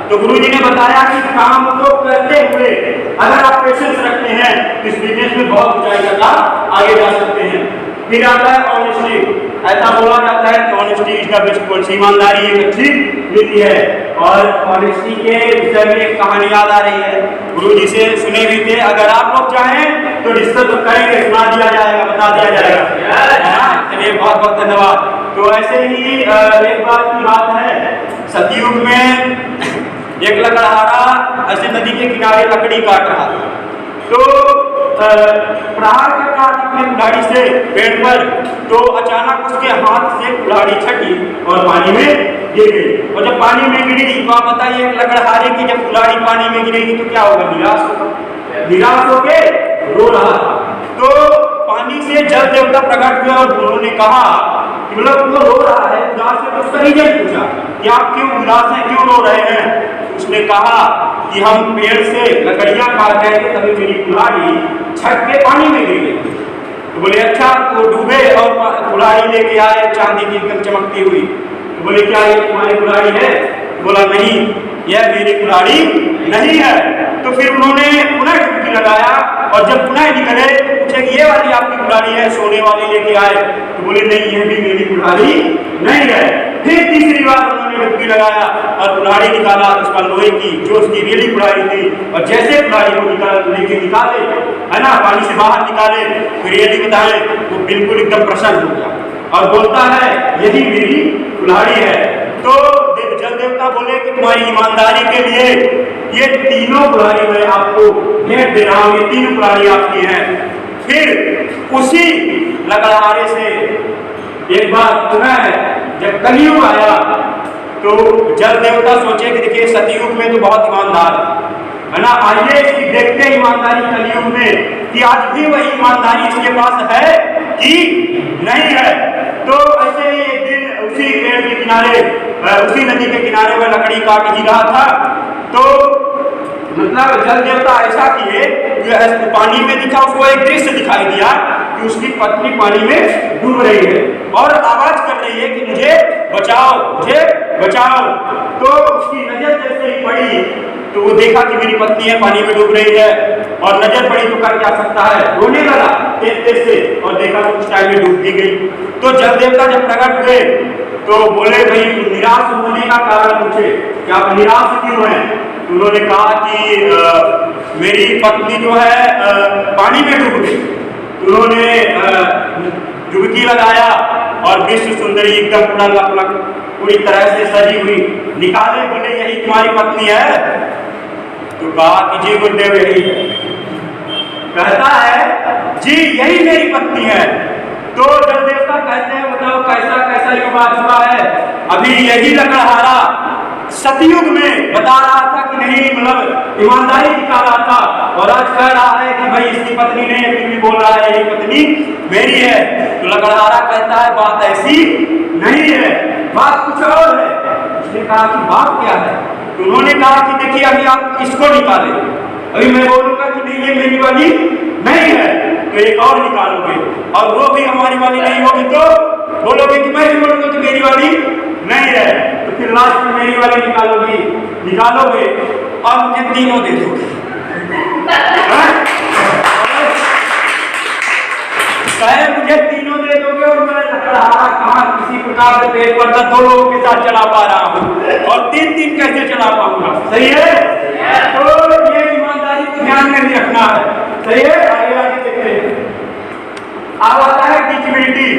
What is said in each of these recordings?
तो गुरुजी ने बताया कि काम को करते हुए अगर आप पेशेंस रखते हैं तो इस बिजनेस में बहुत ऊंचाई तक आप आगे जा सकते हैं। फिर आता है ऑनेस्टी। ऐसा बोला जाता है कि honesty is the best policy, ईमानदारी एक अच्छी नीति है। और ऑनेस्टी के विषय में एक कहानी याद आ रही है, गुरुजी से सुने भी थे। अगर आप लोग चाहें तो डिस्कस करेंगे, सुना दिया जाएगा, बता दिया जाएगा। चलिए बहुत बहुत धन्यवाद। तो ऐसे ही एक बात की बात है, सतयुग में एक लकड़हारा ऐसे नदी के किनारे लकड़ी काट रहा था। तो प्रहार के कारण अपने कुल्हाड़ी से पेड़ पर, तो अचानक उसके हाथ से कुल्हाड़ी छटी और पानी में गिर गई। और जब पानी में गिरी तो आप बताइए, एक लकड़हारे की जब कुल्हाड़ी पानी में गिरेगी तो क्या होगा? निराश होगा। निराश होके रो रहा था। तो पानी से जल देवता प्रकट हुए और उन्होंने कहा, मतलब वो रो रहा है उदास है, तो उसका रीजन पूछा कि आप क्यों उदास हैं, क्यों रो रहे हैं? उसने कहा कि हम पेड़ से लकड़ियां काट रहे थे, तभी मेरी कुल्हाड़ी छत के पानी में गिर गई। तो बोले अच्छा, तो डूबे और कुल्हाड़ी लेके आए चांदी की एकदम चमकती हुई। तो बोले क्या ये तुम्हारी कुल्हाड़ी है? बोला नहीं, यह मेरी कुल्हाड़ी नहीं है। तो फिर उन्होंने पुनः डुबकी लगाया और जब पुनः निकले पूछे कि ये वाली आपकी कुल्हाड़ी है, सोने वाली लेके आए? तो बोले नहीं, यह भी मेरी कुल्हाड़ी नहीं है। फिर तीसरी बार उन्होंने डुबकी लगाया और कुल्हाड़ी निकाला, उस पर लोहे की जो उसकी रियली कुल्हाड़ी थी। और जैसे कुल्हाड़ी को निकाले है ना, पानी से बाहर निकाले, फिर रियली बताए, वो बिल्कुल एकदम प्रसन्न हो गया और बोलता है यही मेरी कुल्हाड़ी है। तो जल देवता बोले कि तुम्हारी ईमानदारी के लिए ये तीनों कुल्हाड़ी मैं आपको भेंट दे रहा हूं, ये तीनों कुल्हाड़ी आपकी हैं। फिर उसी लकड़हारे से एक बार पुनः जब कलयुग आया तो जल देवता सोचे कि देखिए सतयुग में तो बहुत ईमानदार है ना, आइए इसकी देखते हैं ईमानदारी कलयुग में कि आज भी वही ईमानदारी इसके पास है कि नहीं है। तो ऐसे ही एक दिन उसी पेड़ के किनारे, उसी नदी के किनारे में लकड़ी काट ही रहा था। तो मतलब जल देवता ऐसा किए कि पानी में दिखा, उसको एक दृश्य दिखाई दिया कि उसकी पत्नी पानी में डूब रही है और आवाज कर रही है कि मुझे बचाओ, मुझे बचाओ। तो उसकी नजर जैसे ही पड़ी तो वो देखा कि मेरी पत्नी है, पानी में डूब रही है, और नजर पड़ी तो कर क्या सकता है, रोने लगा तेज तेज से, और देखा तो उस टाइम में डूब भी गई। तो जल देवता जब प्रकट हुए तो बोले भाई निराश होने का कारण पूछे कि आप निराश क्यों हैं? तो उन्होंने कहा कि मेरी पत्नी जो है पानी में डूब गई। तो उन्होंने डुबकी लगाया और विश्व सुंदरी एकदम पूरी तरह से सजी हुई निकाले, बोले यही तुम्हारी पत्नी है? तो कहा कि जी गुरुदेव यही है। कहता है जी यही मेरी पत्नी है। तो जल देवता कहते हैं बताओ कैसा कैसा युग आ चुका है। अभी यही लकड़हारा सतयुग में बता रहा था कि नहीं, मतलब ईमानदारी दिखा रहा था, और आज कह रहा है कि भाई इसकी पत्नी नहीं है, फिर भी बोल रहा है ये पत्नी मेरी है। तो लकड़हारा कहता है बात ऐसी नहीं है, बात कुछ और है। उसने कहा कि बात क्या है? तो उन्होंने कहा कि देखिए अभी आप इसको निकाले, अभी मैं बोलूंगा कि नहीं ये मेरी वाली नहीं है तो एक और निकालोगे, और वो भी हमारी वाली नहीं होगी तो बोलोगे कि मैं भी बोलूंगा कि मेरी वाली नहीं है, तो फिर लास्ट में मेरी वाली निकालोगे और मुझे तीनों दे दोगे। कहे मुझे तीनों दे दोगे और मैं लकड़हारा कहाँ किसी प्रकार से पेट पर दो लोगों के साथ चला पा रहा हूँ, और तीन कैसे चला पाऊंगा? सही है? तो ये ईमानदारी को ध्यान में रखना है। सही है? आगे देखते हैं। अब आता है टीचबिलिटी।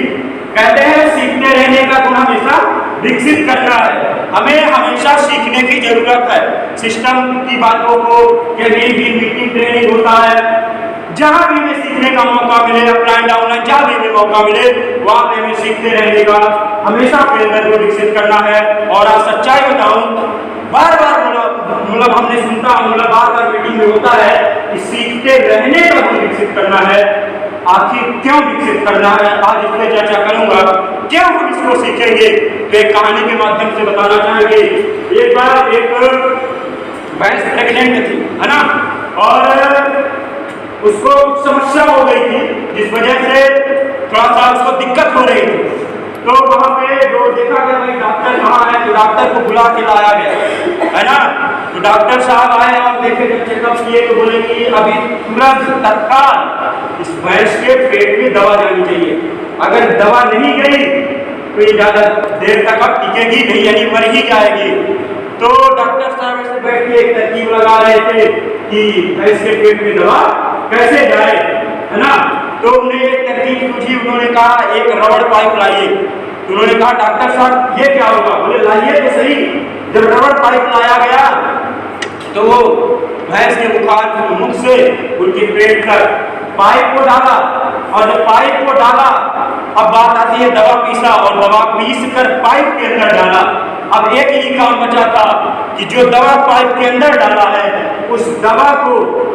कहते हैं सीखते रहने का गुण हमेशा विकसित करना है। हमें हमेशा सीखने की जरूरत है। सिस्टम की बातों को मीटिंग ट्रेनिंग होता है, जहां भी हमें सीखने का मौका मिले, अपना डाउनलाइन जहां भी हमें मौका मिले वहां पे हमें सीखते रहने का हमेशा अपने अंदर को विकसित करना है। और आज सच्चाई बताऊं, बार बार मतलब हमने सुनता हूं, मतलब बार बार मीटिंग में होता है कि सीखते रहने का गुण विकसित करना है। आखिर क्यों विकसित करना है, आज इस पर चर्चा करूंगा। क्यों हम इसको सीखेंगे तो एक कहानी के माध्यम से बताना चाहेंगे। एक बार एक भैंस प्रेग्नेंट थी, है ना, और उसको समस्या हो गई थी जिस वजह से थोड़ा सा उसको दिक्कत हो रही थी। तो वहां पे जो देखा गया भाई डॉक्टर कहाँ है, तो डॉक्टर को बुला के लाया गया, है ना। तो डॉक्टर साहब आए और देखे, जब चेकअप किए तो बोले कि अभी तुरंत तत्काल इस भैंस के पेट में दवा जानी चाहिए, अगर दवा नहीं गई तो ये ज्यादा देर तक अब टिकेगी नहीं, यानी मर ही जाएगी। तो डॉक्टर साहब ऐसे बैठ के एक तरकीब लगा रहे थे कि भैंस के पेट में दवा कैसे जाए, है ना। तो उन्हें एक तरकीब पूछी, उन्होंने कहा एक रबड़ पाइप लाइए। तो उन्होंने कहा डॉक्टर साहब ये क्या होगा, बोले लाइए तो सही। जब रबड़ पाइप लाया गया तो वो भैंस के मुख से उनके पेट तक पाइप को डाला, और जब पाइप को डाला, अब बात आती है दवा पीसा, और दवा पीस कर पाइप के अंदर डाला। अब एक ही काम बचा था कि जो दवा पाइप के अंदर डाला है उस दवा को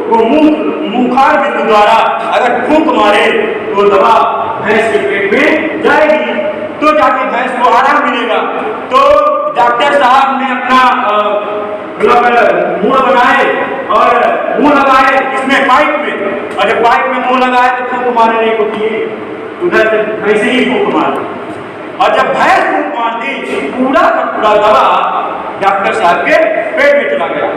वो मुखार बिंदु द्वारा अगर फूंक मारे तो दवा भैंस के पेट में जाएगी, तो जाके भैंस को आराम मिलेगा। तो डॉक्टर साहब ने अपना मुंह बनाए और मुंह लगाए इसमें पाइप में, और जब पाइप में मुंह लगाए तो फूंक मारने को किए, उधर से वैसे ही फूंक मार, और जब भैंस फूंक मार दी पूरा का पूरा दवा डॉक्टर साहब के पेट में चला गया,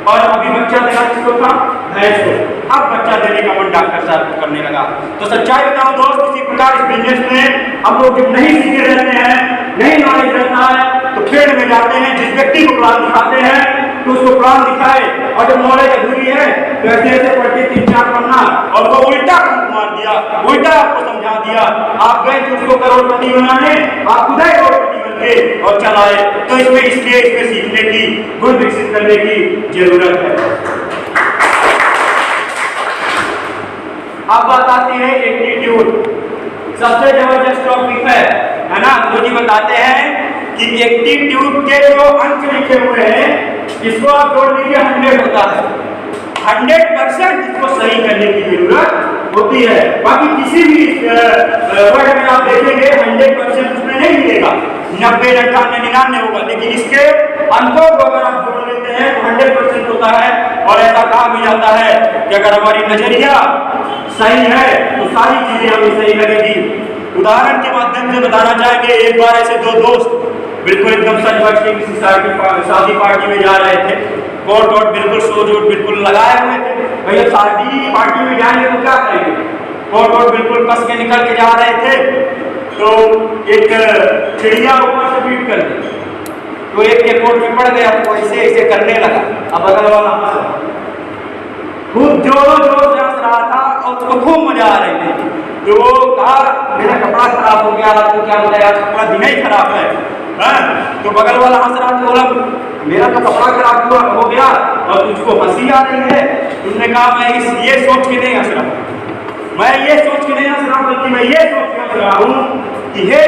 और अभी बच्चा देना किसको था, भैंस को। अब बच्चा देने का मन डॉक्टर साहब को करने लगा। तो सच्चाई बताऊं दोस्त, इसी प्रकार इस बिजनेस में हम लोग जब नहीं सीखे रहते हैं, नहीं नॉलेज रहता है, तो फील्ड में जाते हैं, जिस व्यक्ति को प्लान दिखाते हैं तो उसको प्लान दिखाए, और जब नॉलेज अधूरी है तो ऐसे ऐसे पढ़ते 3-4 पन्ना और वो उल्टा मार दिया, उल्टा आपको समझा दिया, आप गए तो उसको करोड़पति बनाने, आप खुद ही करोड़पति बन गए और चलाए। तो इसलिए इसमें सीखने की, गुण विकसित करने की जरूरत है। अब बात आती है एप्टीट्यूड, सबसे जबरदस्त टॉपिक है ना। गुरु जी बताते हैं कि एप्टीट्यूड के जो अंक लिखे हुए हैं इसको आप जोड़ लीजिए, 100 होता है। 100% इसको सही करने की जरूरत होती है। बाकी किसी भी वर्ड में आप देखेंगे 100% उसमें नहीं मिलेगा, 90, 98, 99 होगा, लेकिन इसके अंकों को अगर आप जोड़ लेते हैं तो 100% होता है। और ऐसा कहा भी जाता है कि अगर हमारी नजरिया सही है तो सारी चीजें हमें सही लगेगी। उदाहरण के माध्यम से बताना चाहेंगे, एक बार ऐसे दो दोस्त बिल्कुल एकदम सच बच के किसी शादी पार्टी में जा रहे थे, कोट वोट बिल्कुल सूट वूट बिल्कुल लगाए हुए थे। भैया शादी पार्टी में जाएंगे तो क्या करेंगे, कोट वोट बिल्कुल कस के निकल के जा रहे थे, तो एक चिड़िया ऊपर से पीट कर दी, तो एक के कोट में पड़ गया, तो ऐसे ऐसे करने लगा। अब अगल वाला खूब जोरों जोर से हंस रहा था और उसको खूब मजा आ रही थी। तो वो कहा मेरा कपड़ा खराब हो गया, तो क्या बताया, कपड़ा दिन ही खराब है। तो बगल वाला हंस रहा था, बोला मेरा तो कपड़ा खराब हो गया और तुझको हंसी आ रही है। तुमने कहा मैं ये सोच के नहीं हंस रहा, मैं ये सोच के नहीं हंस रहा, बल्कि मैं ये सोच के हंस रहा हूँ कि हे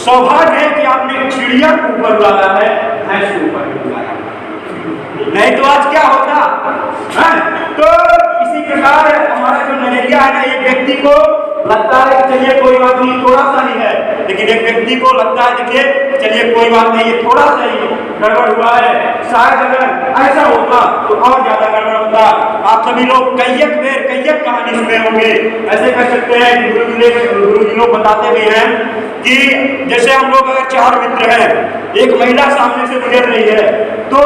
सौभाग्य है कि आपने चिड़िया को ऊपर लाया है, भैंस को ऊपर नहीं लाया, नहीं तो आज क्या होता है। तो इसी प्रकार हमारा जो नजरिया है ना, एक व्यक्ति को लगता है कि चलिए कोई बात नहीं, थोड़ा सा ही है, लेकिन एक व्यक्ति को लगता है देखिए चलिए कोई बात नहीं, ये थोड़ा सा ही गड़बड़ हुआ है, शायद अगर ऐसा होता तो और ज्यादा गड़बड़ होता। आप सभी लोग कई कहानी सुने होंगे। ऐसे कर सकते हैं कि गुरु जी लोग बताते भी हैं कि जैसे हम लोग अगर 4 मित्र हैं, एक महिला सामने से गुजर रही है, तो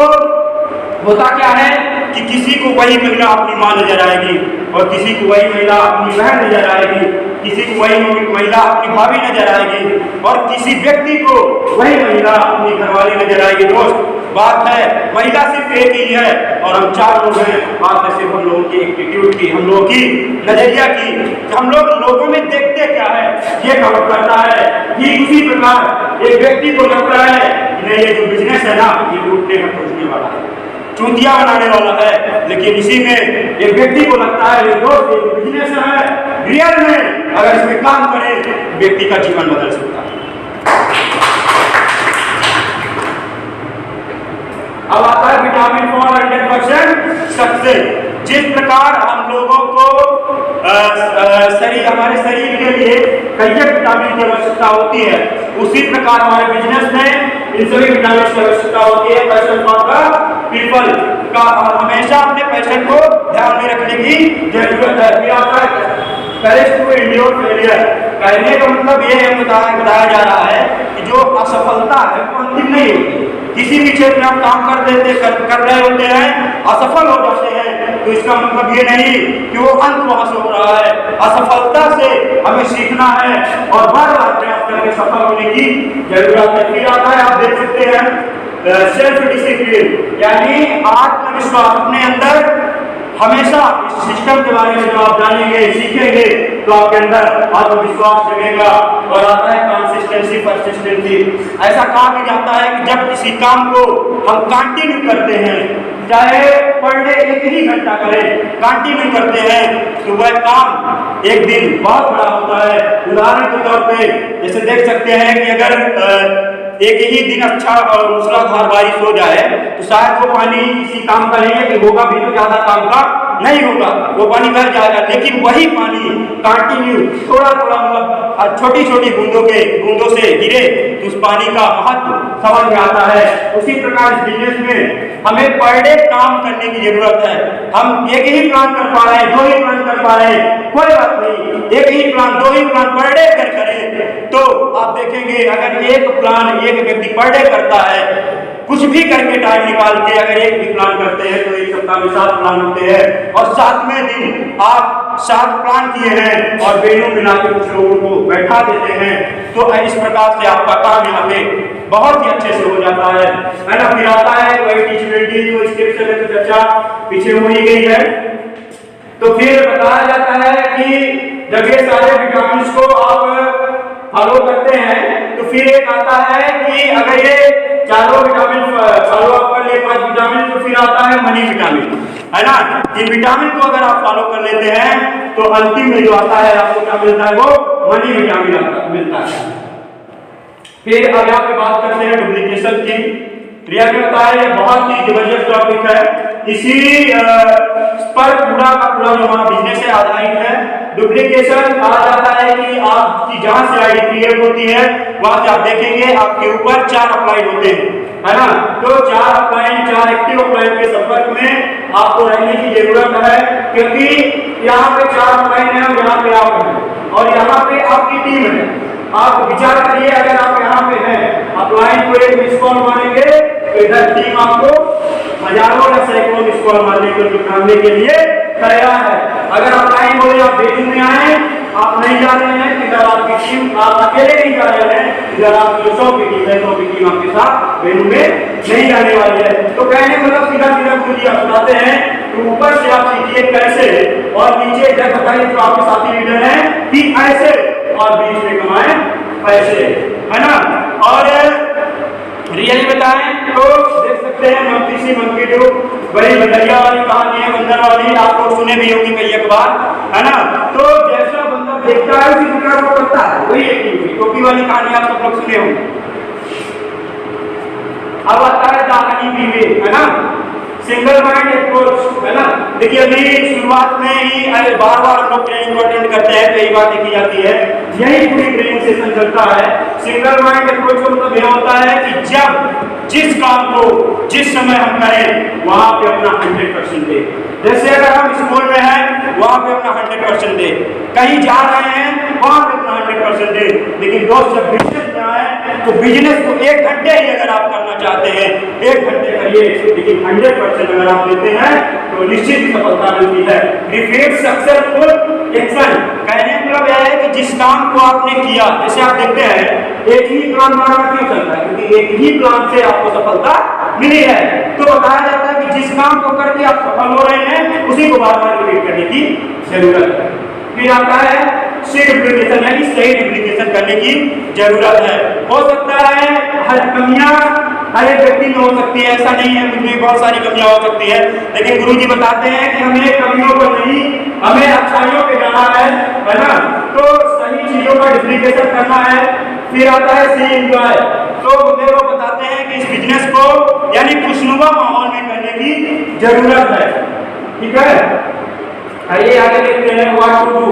होता क्या है कि किसी को वही महिला अपनी मां नजर आएगी, और किसी को वही महिला अपनी बहन नजर आएगी, किसी को वही महिला अपनी भाभी नजर आएगी, और किसी व्यक्ति को वही महिला अपनी घरवाली नजर आएगी। दोस्त बात है महिला सिर्फ एक ही है और हम 4 लोग हैं। बात है सिर्फ हम लोगों की एटीट्यूड की, हम लोगों की नजरिया की, हम लोग लोगों में देखते क्या है ये खबर करता है। ठीक उसी प्रकार एक व्यक्ति को लगता है कि ये जो बिजनेस है ना, ये लूटने का खोजने वाला है, चूतिया बनाने वाला है, लेकिन इसी में एक व्यक्ति को लगता है ये दोस्त एक बिजनेस है, रियल में अगर इसमें काम करे व्यक्ति का जीवन बदल सकता है। अब आता है विटामिन फॉर 100% सक्सेस। जिस प्रकार हम लोगों को हमारे शरीर के लिए कई विटामिन की आवश्यकता होती है, उसी प्रकार हमारे बिजनेस में इन सभी विटामिन की आवश्यकता होती है। पैशन फॉर द पीपल का हमेशा अपने पैशन को ध्यान में रखने की जरूरत है। फिर आता है करेज टू एंड्योर फेलियर। कहने का मतलब ये है, बताया जा रहा है कि जो असफलता है वो अंतिम नहीं होती। किसी भी क्षेत्र में आप काम कर रहे होते हैं, असफल हो जाते हैं, तो इसका मतलब ये नहीं कि वो अंत वहां से हो रहा है। असफलता से हमें सीखना है और बार बार प्रयास करके सफल होने की जरूरत है। फिर आता है, आप देख सकते हैं सेल्फ डिसिप्लिन, यानी आत्मविश्वास। अपने अंदर हमेशा इस सिस्टम के बारे में जब आप जानेंगे, सीखेंगे, तो आपके अंदर आत्मविश्वास जगेगा। और आता है कंसिस्टेंसी, परसिस्टेंसी। ऐसा कहा भी जाता है कि जब किसी काम को हम कंटिन्यू करते हैं, चाहे पर डे 1 ही घंटा करें, कंटिन्यू करते हैं, तो वह काम एक दिन बहुत बड़ा होता है। उदाहरण के तौर पे जैसे देख सकते हैं कि अगर एक ही दिन अच्छा और मूसलाधार बारिश हो जाए, तो शायद वो पानी किसी काम का नहीं है कि होगा भी तो ज्यादा काम का नहीं होगा, वो पानी बह जाएगा। लेकिन वही पानी कंटिन्यू थोड़ा थोड़ा मतलब छोटी छोटी बूंदों से गिरे, तो उस पानी का महत्व समझ में आता है। उसी प्रकार इस बिजनेस में हमें पर डे काम करने की जरूरत है। हम एक ही प्लान कर पा रहे हैं, 2 ही प्लान कर पा रहे हैं, कोई बात नहीं, एक ही प्लान 2 ही प्लान पर डे करें, तो आप देखेंगे अगर एक प्लान एक व्यक्ति पर डे करता है, कुछ भी करके टाइम निकाल के अगर एक भी प्लान करते हैं, तो एक सप्ताह में 7 प्लान होते हैं और 7वें दिन आप 7 प्लान किए हैं और वेन्यू मिला के कुछ लोगों को बैठा देते हैं, तो इस प्रकार से आपका काम यहाँ पे बहुत ही अच्छे से हो जाता है ना। फिर आता है वही टीचबिलिटी, जो इसके विषय में चर्चा पीछे हो ही गई है। तो फिर बताया जाता है कि जब ये सारे विटामिन को आप फॉलो करते हैं, तो फिर एक आता है कि अगर ये चारों विटामिन फॉलो अप कर ले 5 विटामिन, तो फिर आता है मनी विटामिन, है ना। इन विटामिन को अगर आप फॉलो कर लेते हैं, तो अंतिम में जो आता है आपको क्या मिलता है, वो मनी विटामिन मिलता है। फिर अब यहाँ पे बात करते हैं डुप्लीकेशन की। प्रिया ने बताया ये बहुत ही जबरदस्त टॉपिक है। इसी पर पूरा का पूरा जो हमारा बिजनेस है आधारित है। डुप्लीकेशन कहा जाता है कि आपकी जहां से आईडी क्रिएट होती है, वहां से आप देखेंगे आपके ऊपर 4 अपलाइन होते हैं, है ना। तो 4 अपलाइन, 4 एक्टिव अपलाइन के संपर्क में आपको रहने की जरूरत है, क्योंकि यहाँ पे 4 अपलाइन है और यहाँ पे आप हैं और यहाँ पे आपकी टीम है। आप विचार करिए, अगर आप यहाँ पे हैं, अपलाइन को एक मिस कॉल मारेंगे, तो इधर टीम आपको हजारों या सैकड़ों मिस कॉल मारने के लिए तैयार है। अगर अपलाइन बोले आप बेटिंग में आए, आप नहीं जा रहे हैं, इधर आपकी टीम, आप अकेले नहीं जा रहे हैं, इधर आपकी 100 की टीम है, 100 की टीम आपके साथ वेन्यू में नहीं जाने वाली है। तो कहने मतलब सीधा सीधा गुरुजी आप बताते हैं, तो ऊपर से आप सीखिए कैसे, और नीचे इधर बताइए जो आपके साथी लीडर हैं कि ऐसे, और बीच में कमाए पैसे, है ना। और रियली बताएं तो देख सकते हैं मंकी सी मंकी टू, बड़ी बंदरिया वाली कहानी है, बंदर वाली, आप लोग सुने भी होंगे कई एक बार, है ना। तो जैसा बंदर देखता है उसी प्रकार वो करता है, वही एक टोपी वाली कहानी आप सब लोग सुने होंगे। अब आता है दानी बीवे, है ना, सिंगल माइंड अप्रोच, है ना। देखिए अभी शुरुआत में ही बार बार हम लोग ट्रेनिंग को अटेंड करते हैं, कई बार देखी जाती है, यही पूरी ट्रेनिंग सेशन चलता है। सिंगल माइंड अप्रोच का मतलब यह होता है कि जब जिस काम को जिस समय हम करें, वहां पे अपना 100% दे। जैसे अगर हम स्कूल में हैं, वहां पे अपना 100% दे, कहीं जा रहे हैं, वहां पे अपना 100% दे। लेकिन दोस्त जब बिजनेस में आए, तो बिजनेस को 1 घंटे ही अगर आप करना चाहते हैं, 1 घंटे करिए, लेकिन 100% अगर आप देते हैं, तो निश्चित सफलता मिलती है। रिपीट सक्सेसफुल एक्शन, कहने का मतलब यह है कि जिस काम को आपने किया, जैसे आप देखते हैं एक ही प्लान बार-बार क्यों चलता है, क्योंकि एक ही प्लान से आपको सफलता मिली है। तो बताया जाता है कि जिस काम को करके आप सफल हो रहे हैं, उसी को बार-बार रिपीट करने की जरूरत है। फिर आता है सी डुप्लीकेशन, यानी सही डुप्लीकेशन करने की जरूरत है। हो सकता है हर कमियां हर एक व्यक्ति में हो सकती है, ऐसा नहीं है, मुझे बहुत सारी कमियां हो सकती है, लेकिन गुरुजी बताते हैं कि हमें कमियों पर नहीं, हमें अच्छाइयों पे जाना है ना। तो सही चीजों का डुप्लीकेशन करना है। फिर आता है सी एंजॉय, तो मुझे वो बताते हैं कि इस बिजनेस को यानी खुशनुमा माहौल में करने की जरूरत है, ठीक है। आइए आगे देखते हैं व्हाट टू डू,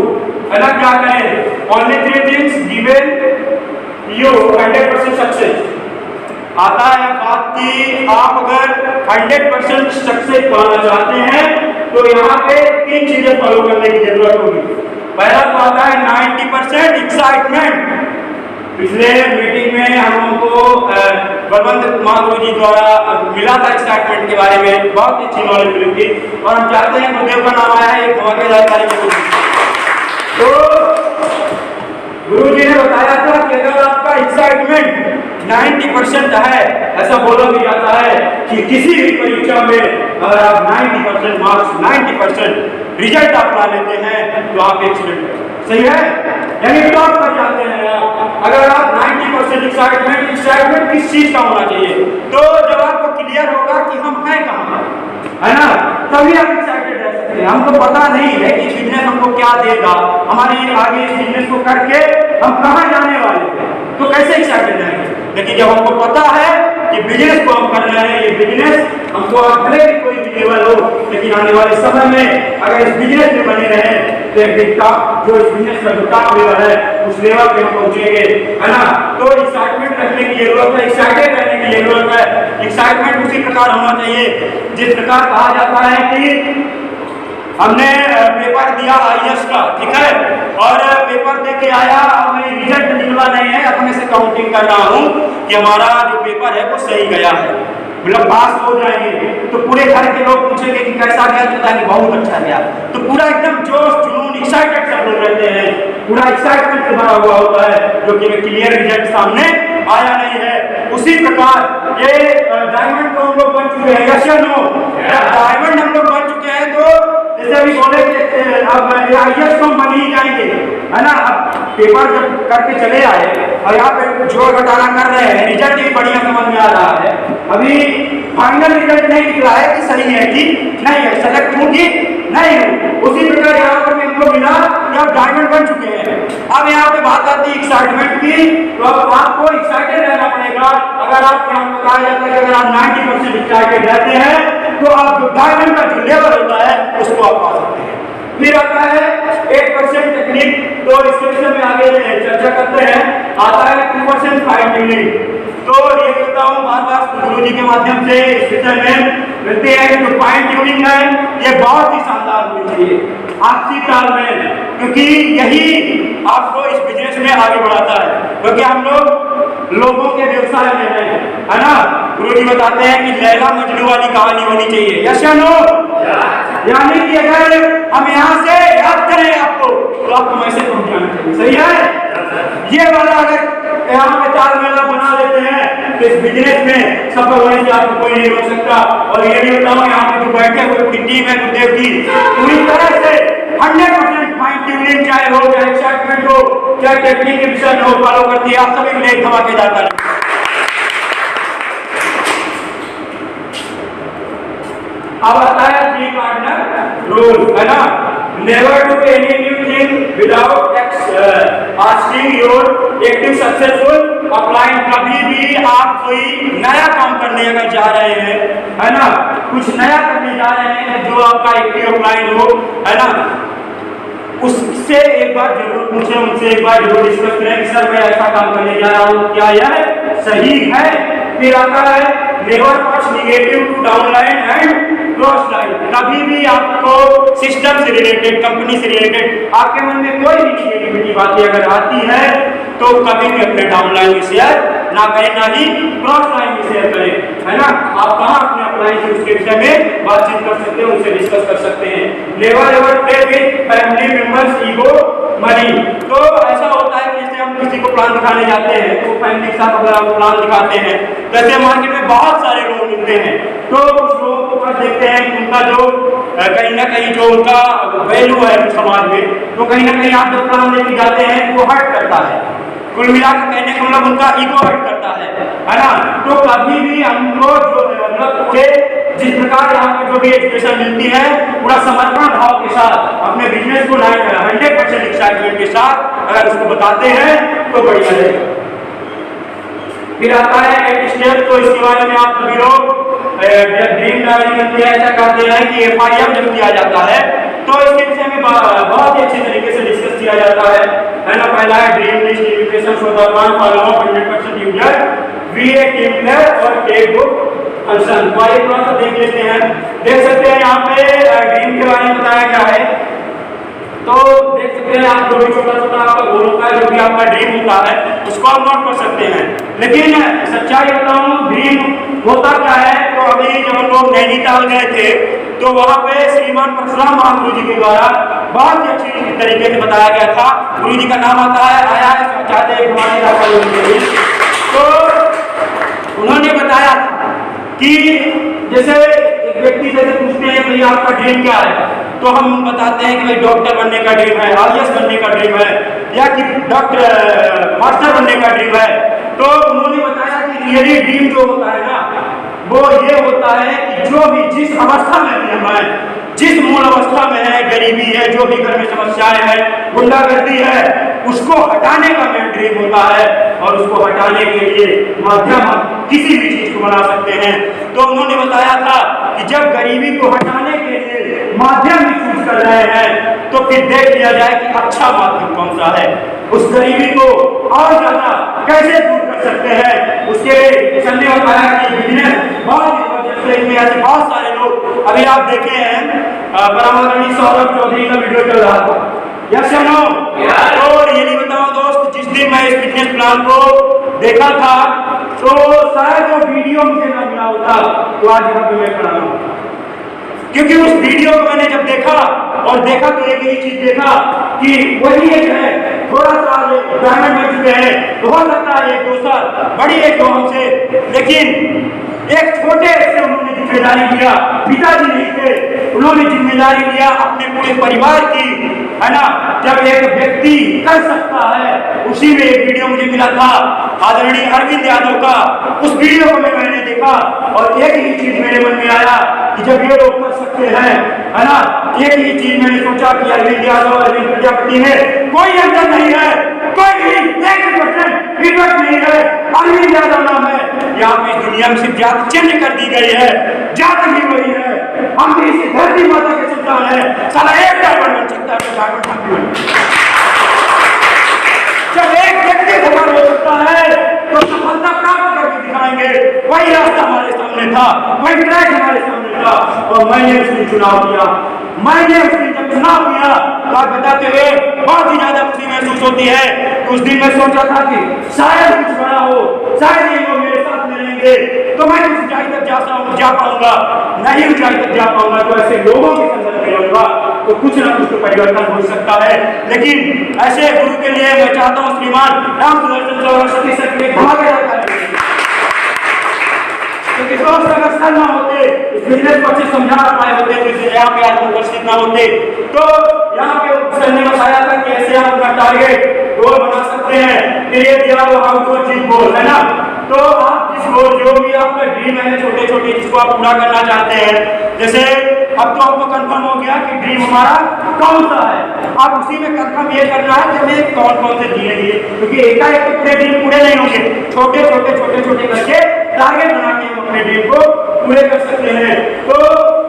है ना, क्या करें। Only 3 things given you 100% success. आता है बात कि आप अगर 100% सक्सेस पाना चाहते हैं, तो यहाँ पे 3 चीजें फॉलो करने की जरूरत होगी। पहला तो आता है 90% एक्साइटमेंट। पिछले मीटिंग में हम लोगों को बलवंत कुमार गुरु जी द्वारा मिला था एक्साइटमेंट के बारे में, बहुत अच्छी नॉलेज मिली थी। और हम चाहते हैं गुरुदेव का नाम आया है एक धमाकेदार कार्यक्रम। तो गुरु जी ने बताया था कि अगर आपका एक्साइटमेंट 90% है, ऐसा बोला भी जाता है कि किसी भी परीक्षा में अगर आप 90% मार्क्स, 90% रिजल्ट आप ला लेते हैं तो आप एक्सीलेंट, सही है, यानी टॉप कर जाते हैं आप। अगर आप 90% एक्साइटमेंट किस चीज का होना चाहिए, तो जब आपको क्लियर होगा कि हम हैं कहाँ, है ना, तभी आप एक्साइटेड रह सकते हैं। हमको पता नहीं है कि बिजनेस हमको क्या देगा, हमारे आगे इस बिजनेस को करके हम कहाँ जाने वाले हैं, तो कैसे एक्साइटेड रहेंगे। लेकिन जब हमको पता है कि बिजनेस को हम कर रहे हैं, ये बिजनेस हमको भले ही कोई भी लेवल हो, लेकिन आने वाले समय में अगर इस बिजनेस में बने रहे तो एक दिन टॉप, जो इस बिजनेस का टॉप लेवल है, उस लेवल पे हम पहुंचेंगे, है ना। तो एक्साइटमेंट रखने की जरूरत है, एक्साइटेड रहने की जरूरत है। एक्साइटमेंट उसी प्रकार होना चाहिए जिस प्रकार कहा जाता है कि हमने पेपर दिया IAS का, ठीक है, और पेपर दे के आया, हमें रिजल्ट निकला नहीं है, अपने से काउंटिंग कर रहा हूँ कि हमारा जो पेपर है वो सही गया है, मतलब पास हो जाएंगे। तो पूरे घर के लोग पूछेंगे कि कैसा गया, पता नहीं बहुत अच्छा गया। तो पूरा एकदम जोश जुनून एक्साइटेड सब लोग रहते हैं, पूरा एक्साइटमेंट से भरा हुआ होता है, जो कि क्लियर रिजल्ट सामने आया नहीं है। उसी प्रकार ये डायमंड को हम लोग बन चुके हैं, यस या नो, डायमंड हम लोग बन चुके हैं। तो जैसे अभी बोले कि अब IAS को बन ही जाएंगे, है ना। अब पेपर जब करके चले आए और यहाँ पे जोड़ घटाना कर रहे हैं, रिजल्ट भी बढ़िया समझ में आ रहा है, अभी फाइनल रिजल्ट नहीं निकला है कि सही है कि नहीं है, सेलेक्ट हूँ कि नहीं हूँ। उसी प्रकार यहाँ पर हमको मिला कि आप डायमंड बन चुके हैं। अब यहाँ पे बात आती है एक्साइटमेंट की, तो अब आपको एक्साइटेड रहना पड़ेगा। अगर आप यहाँ बताया जाता है कि अगर आप 90% एक्साइटेड रहते हैं तो आप जो डायमंड का जो लेवल होता है उसको आप पा सकते हैं। फिर आता है 8% टेक्निक, तो इसके विषय में आगे चर्चा करते हैं। आता है 2% फाइन ट्यूनिंग। तो ये कहता हूँ बार बार गुरु जी के माध्यम से इस विषय में मिलते हैं कि जो फाइन ट्यूनिंग है ये बहुत ही शानदार होनी चाहिए आपसी तालमेल, क्योंकि यही आपको इस बिजनेस में आगे बढ़ाता है। क्योंकि हम लोग लोगों के व्यवसाय में है ना। गुरु जी बताते हैं कि लैला मजनू वाली कहानी होनी चाहिए, यस या नो, यानी कि अगर हम यहाँ से याद करें आपको तो आपको मैसेज पहुंच जाना चाहिए, सही है। ये वाला अगर यहाँ पे तालमेल बना देते हैं तो इस बिजनेस में सफल होने से आपको कोई नहीं रोक सकता। और ये भी बताऊँ यहाँ पे जो बैठे हुए पूरी टीम है गुरुदेव की, पूरी तरह से 100% फाइन ट्यूनिंग, चाहे हो, चाहे एक्साइटमेंट हो, चाहे टेक्निक के विषय हो, फॉलो करती है। आप सभी के लिए धमाकेदार ताली। अब आता है 3 पार्टनर रूल, है ना। Never do any new thing without asking your active successful upline. कभी भी आप कोई नया काम करने अगर जा रहे हैं, है ना, कुछ नया करने जा रहे हैं जो आपका एक्टिव अपलाइन हो, है ना, उससे एक बार जरूर पूछें, उनसे एक बार जरूर डिस्कस करें कि सर मैं ऐसा काम करने जा रहा हूँ, क्या यह सही है। फिर आता है never much negative to down line and cross line. कभी भी आपको सिस्टम से रिलेटेड, कंपनी से रिलेटेड आपके मन में कोई भी नेगेटिविटी बातें अगर आती है तो कभी भी अपने डाउनलाइन में शेयर ना करें, ना ही क्रॉस लाइन में शेयर करें, है ना। आप कहाँ अपने अपलाइन से उसके विषय में बातचीत कर सकते हैं, उनसे डिस्कस कर सकते हैं। Never ever play with family members ego money. तो ऐसा होता है कि जैसे हम किसी को प्लान दिखाने जाते हैं तो फैमिली के साथ अगर आप प्लान दिखाते हैं, जैसे मार्केट में बहुत सारे लोग मिलते हैं, तो उस लोगों को पर देखते हैं कि उनका जो कहीं ना कहीं जो उनका वैल्यू है समाज में, तो कहीं ना कहीं आप जब प्लान लेके जाते हैं वो हर्ट करता है। कुल मिलाकर कहने का मतलब उनका ईगो हर्ट करता है ना। तो कभी भी हमको जो मतलब जिस प्रकार यहाँ पे जो भी एजुकेशन मिलती है पूरा समर्पण भाव के साथ अपने बिजनेस को 100% एक्साइटमेंट के साथ अगर उसको बताते हैं तो बढ़िया रहेगा। फिर आता है एक स्टेप, तो इसके बारे में आप सभी लोग ड्रीम डायरी ऐसा करते हैं कि FIM जब किया जाता है तो इसके विषय में बहुत ही अच्छे तरीके से डिस्कस किया जाता है ना। पहला है dream list invitation for the one follow 100% user VA team player और टेक बुक फंक्शन। तो आइए थोड़ा सा देख लेते हैं। देख सकते हैं यहाँ पे ड्रीम के बारे में बताया गया है तो देख सकते हैं आप, जो भी छोटा छोटा आपका गोल होता है, जो भी आपका ड्रीम होता है, उसको आप नोट कर सकते हैं। लेकिन सच्चाई बताऊं, ड्रीम होता क्या है? तो अभी जब हम लोग नैनीताल गए थे, तो वहाँ पे श्रीमान परशुराम महागुरु जी के द्वारा बहुत ही अच्छी तरीके से बताया गया था। गुरु जी का नाम आता है, आया है चाहते हमारे इलाका के लिए। तो उन्होंने बताया कि जैसे एक व्यक्ति से पूछते हैं भाई आपका ड्रीम क्या है, तो हम बताते हैं कि भाई डॉक्टर बनने का ड्रीम है, आईएएस बनने का ड्रीम है, या कि डॉक्टर मास्टर बनने का ड्रीम है। तो उन्होंने बताया कि रियली ड्रीम जो होता है ना, वो ये होता है कि जो भी जिस अवस्था में भी हम हैं, जिस मूल अवस्था में है, गरीबी है, जो भी घर में समस्याएं हैं, गुंडागर्दी है, उसको हटाने का मेन ड्रीम होता है। और उसको हटाने के लिए माध्यम हम किसी भी चीज को बना सकते हैं। तो उन्होंने बताया था कि जब गरीबी को हटाने के लिए माध्यम भी चूज कर रहे हैं, तो फिर देख लिया जाए कि अच्छा माध्यम कौन सा है, उस गरीबी को और ज्यादा कैसे दूर कर सकते हैं। उसके किशन ने बताया कि बिजनेस बहुत ऐसे बहुत सारे लोग, अभी आप देखे हैं परामर्शी सौरभ चौधरी का वीडियो चल रहा था, यस या नो? और ये नहीं बताओ दोस्त, जिस दिन मैं इस बिजनेस प्लान को देखा था, तो शायद वो वीडियो मुझे ना मिला होता, तो आज यहाँ पे मैं खड़ा हूँ। क्योंकि उस वीडियो को मैंने जब देखा, और देखा तो एक ही चीज देखा कि वही एक है, थोड़ा सा डायमंड बन चुके हैं, तो हो सकता है एक दो साल बड़ी एक दो हमसे, लेकिन एक छोटे से उन्होंने जिम्मेदारी लिया, पिताजी नहीं थे, उन्होंने जिम्मेदारी लिया अपने पूरे परिवार की, है ना। जब एक व्यक्ति कर सकता है, उसी में एक वीडियो मुझे मिला था आदरणीय अरविंद यादव का, उस वीडियो को मैंने देखा और एक ही चीज मेरे मन में आया कि जब ये लोग कर सकते हैं, है ना, एक ही चीज मैंने सोचा कि अरविंद यादव, अरविंद प्रजापति में कोई अंतर नहीं है, कोई भी 1% डिफरेंस नहीं है, अरविंद यादव नाम है। यहाँ पे इस दुनिया में सिर्फ जात चेंज कर दी गई है, जात भी वही है, हम भी इसी धरती माता के संतान है। साला एक डायमंड बन सकता है, जब एक व्यक्ति सफल हो सकता है तो सफलता प्राप्त करके दिखाएंगे। वही रास्ता हमारे सामने था, वही ट्रैक हमारे सामने था, और मैंने उसने चुनाव किया। मैंने उसने जब चुनाव किया तो आप बताते हुए बहुत ही ज्यादा खुशी महसूस होती है। उस दिन मैं सोचा था कि शायद कुछ बड़ा हो, शायद ये लोग मेरे साथ में रहेंगे तो मैं उस ऊंचाई तक जा पाऊंगा, नहीं ऊंचाई तक जा पाऊंगा तो ऐसे लोगों के संगत में रहूंगा, तो कुछ ना कुछ तो परिवर्तन हो सकता है। लेकिन ऐसे गुरु के लिए मैं चाहता हूँ श्रीमान राम सुदर्शन सरस्वती सर के क्योंकि दोस्त अगर सर ना होते, इस बिजनेस को अच्छे समझा पाए होते, तो यहाँ पे आज उपस्थित ना होते। तो यहाँ पे सर ने बताया था कि ऐसे आप अपना टारगेट गोल बना सकते हैं, क्रिएट दिया वो हाउ टू अचीव गोल, है ना। तो आप जिस गोल, जो भी आपका ड्रीम है छोटे छोटे, जिसको आप पूरा करना चाहते हैं, जैसे अब तो आपको कंफर्म हो गया कि ड्रीम हमारा कौन सा है, आप उसी में कंफर्म ये करना है कि हमें कौन कौन से धीरे धीरे, क्योंकि एकाएक तो पूरे ड्रीम पूरे नहीं होंगे, छोटे छोटे करके टारगेट बना के हम अपने ड्रीम को पूरे कर सकते हैं। तो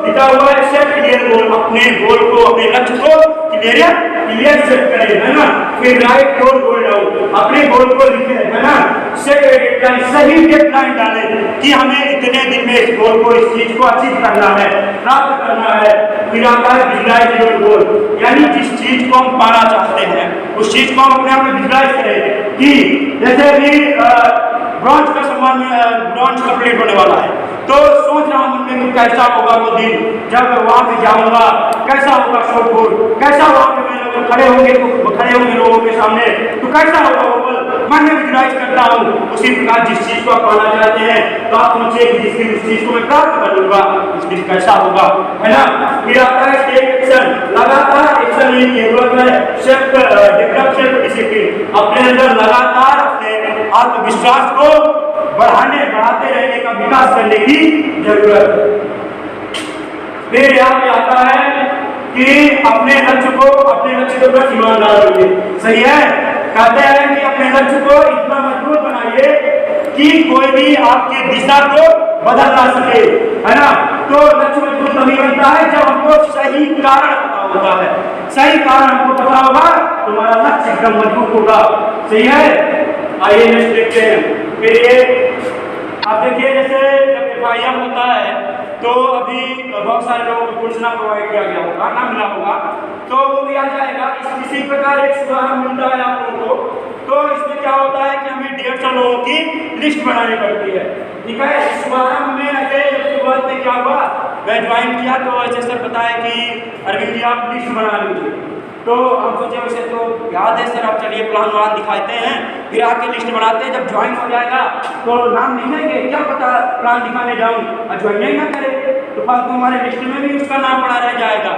लिखा हुआ है सेट क्लियर गोल, अपने गोल को, अपने लक्ष्य को क्लियर सेट करें, है ना। फिर राइट योर गोल डाउन, अपने गोल को लिखे, है ना। सेट डेडलाइन, सही डेडलाइन डालें कि हमें इतने दिन में इस गोल को, इस चीज को अचीव करना है, प्राप्त करना है। फिर आता है विजुअलाइज योर गोल, यानी जिस चीज को हम पाना चाहते हैं उस चीज को हम अपने आप में विजुअलाइज करें कि जैसे अभी ब्रॉन्ज का सम्मान, ब्रॉन्ज कंप्लीट होने वाला है, तो सोच रहा हूँ मन में कैसा होगा वो दिन जब वहां पे जाऊंगा, कैसा होगा शोरगुल, कैसा वहां पे लोग खड़े होंगे लोगों के सामने, तो कैसा होगा वो पल, मन में विजुअलाइज करता हूँ। उसी प्रकार जिस चीज को आप पाना चाहते हैं तो आप सोचिए कि जिस दिन उस चीज को मैं प्राप्त कर लूंगा उस दिन कैसा होगा, है ना। फिर आता है टेक एक्शन, लगातार एक्शन लेने की जरूरत है। सेल्फ डेवलप, सेल्फ डिसिप्लिन, अपने अंदर लगातार अपने आत्मविश्वास को बढ़ाते रहने का विकास करने की जरूरत है। फिर यहाँ पे आता है कि अपने लक्ष्य के प्रति ईमानदार होइए, सही है। कहते हैं कि अपने लक्ष्य को इतना मजबूत बनाइए कि कोई भी आपकी दिशा को बदल ना सके, है ना। तो लक्ष्य मजबूत तभी बनता है जब हमको सही कारण पता होता है, सही कारण हमको पता होगा तो हमारा लक्ष्य एकदम मजबूत होगा, सही है। आइए नेक्स्ट देखते हैं। फिर ये आप देखिए, जैसे जब FIM होता है तो अभी बहुत सारे लोगों को कुछ ना प्रोवाइड किया गया होगा, ना मिला होगा, तो वो भी आ जाएगा। इसी प्रकार एक शुभारंभ मिलता है आप लोगों को। तो इसमें क्या होता है कि हमें 150 लोगों की लिस्ट बनानी पड़ती है, ठीक है। इस शुभारंभ में ऐसे शुरुआत में क्या हुआ, मैं ज्वाइन किया तो ऐसे सर बताया कि अरविंद जी आप लिस्ट बना लीजिए। तो हम सोचे वैसे तो याद है सर, आप चलिए प्लान वान दिखाते हैं, फिर आके लिस्ट बनाते हैं, जब ज्वाइन हो जाएगा तो नाम लिखेंगे, क्या पता प्लान दिखाने जाऊँ और ज्वाइन नहीं ना करे तो फालतू हमारे लिस्ट में भी उसका नाम पड़ा रह जाएगा।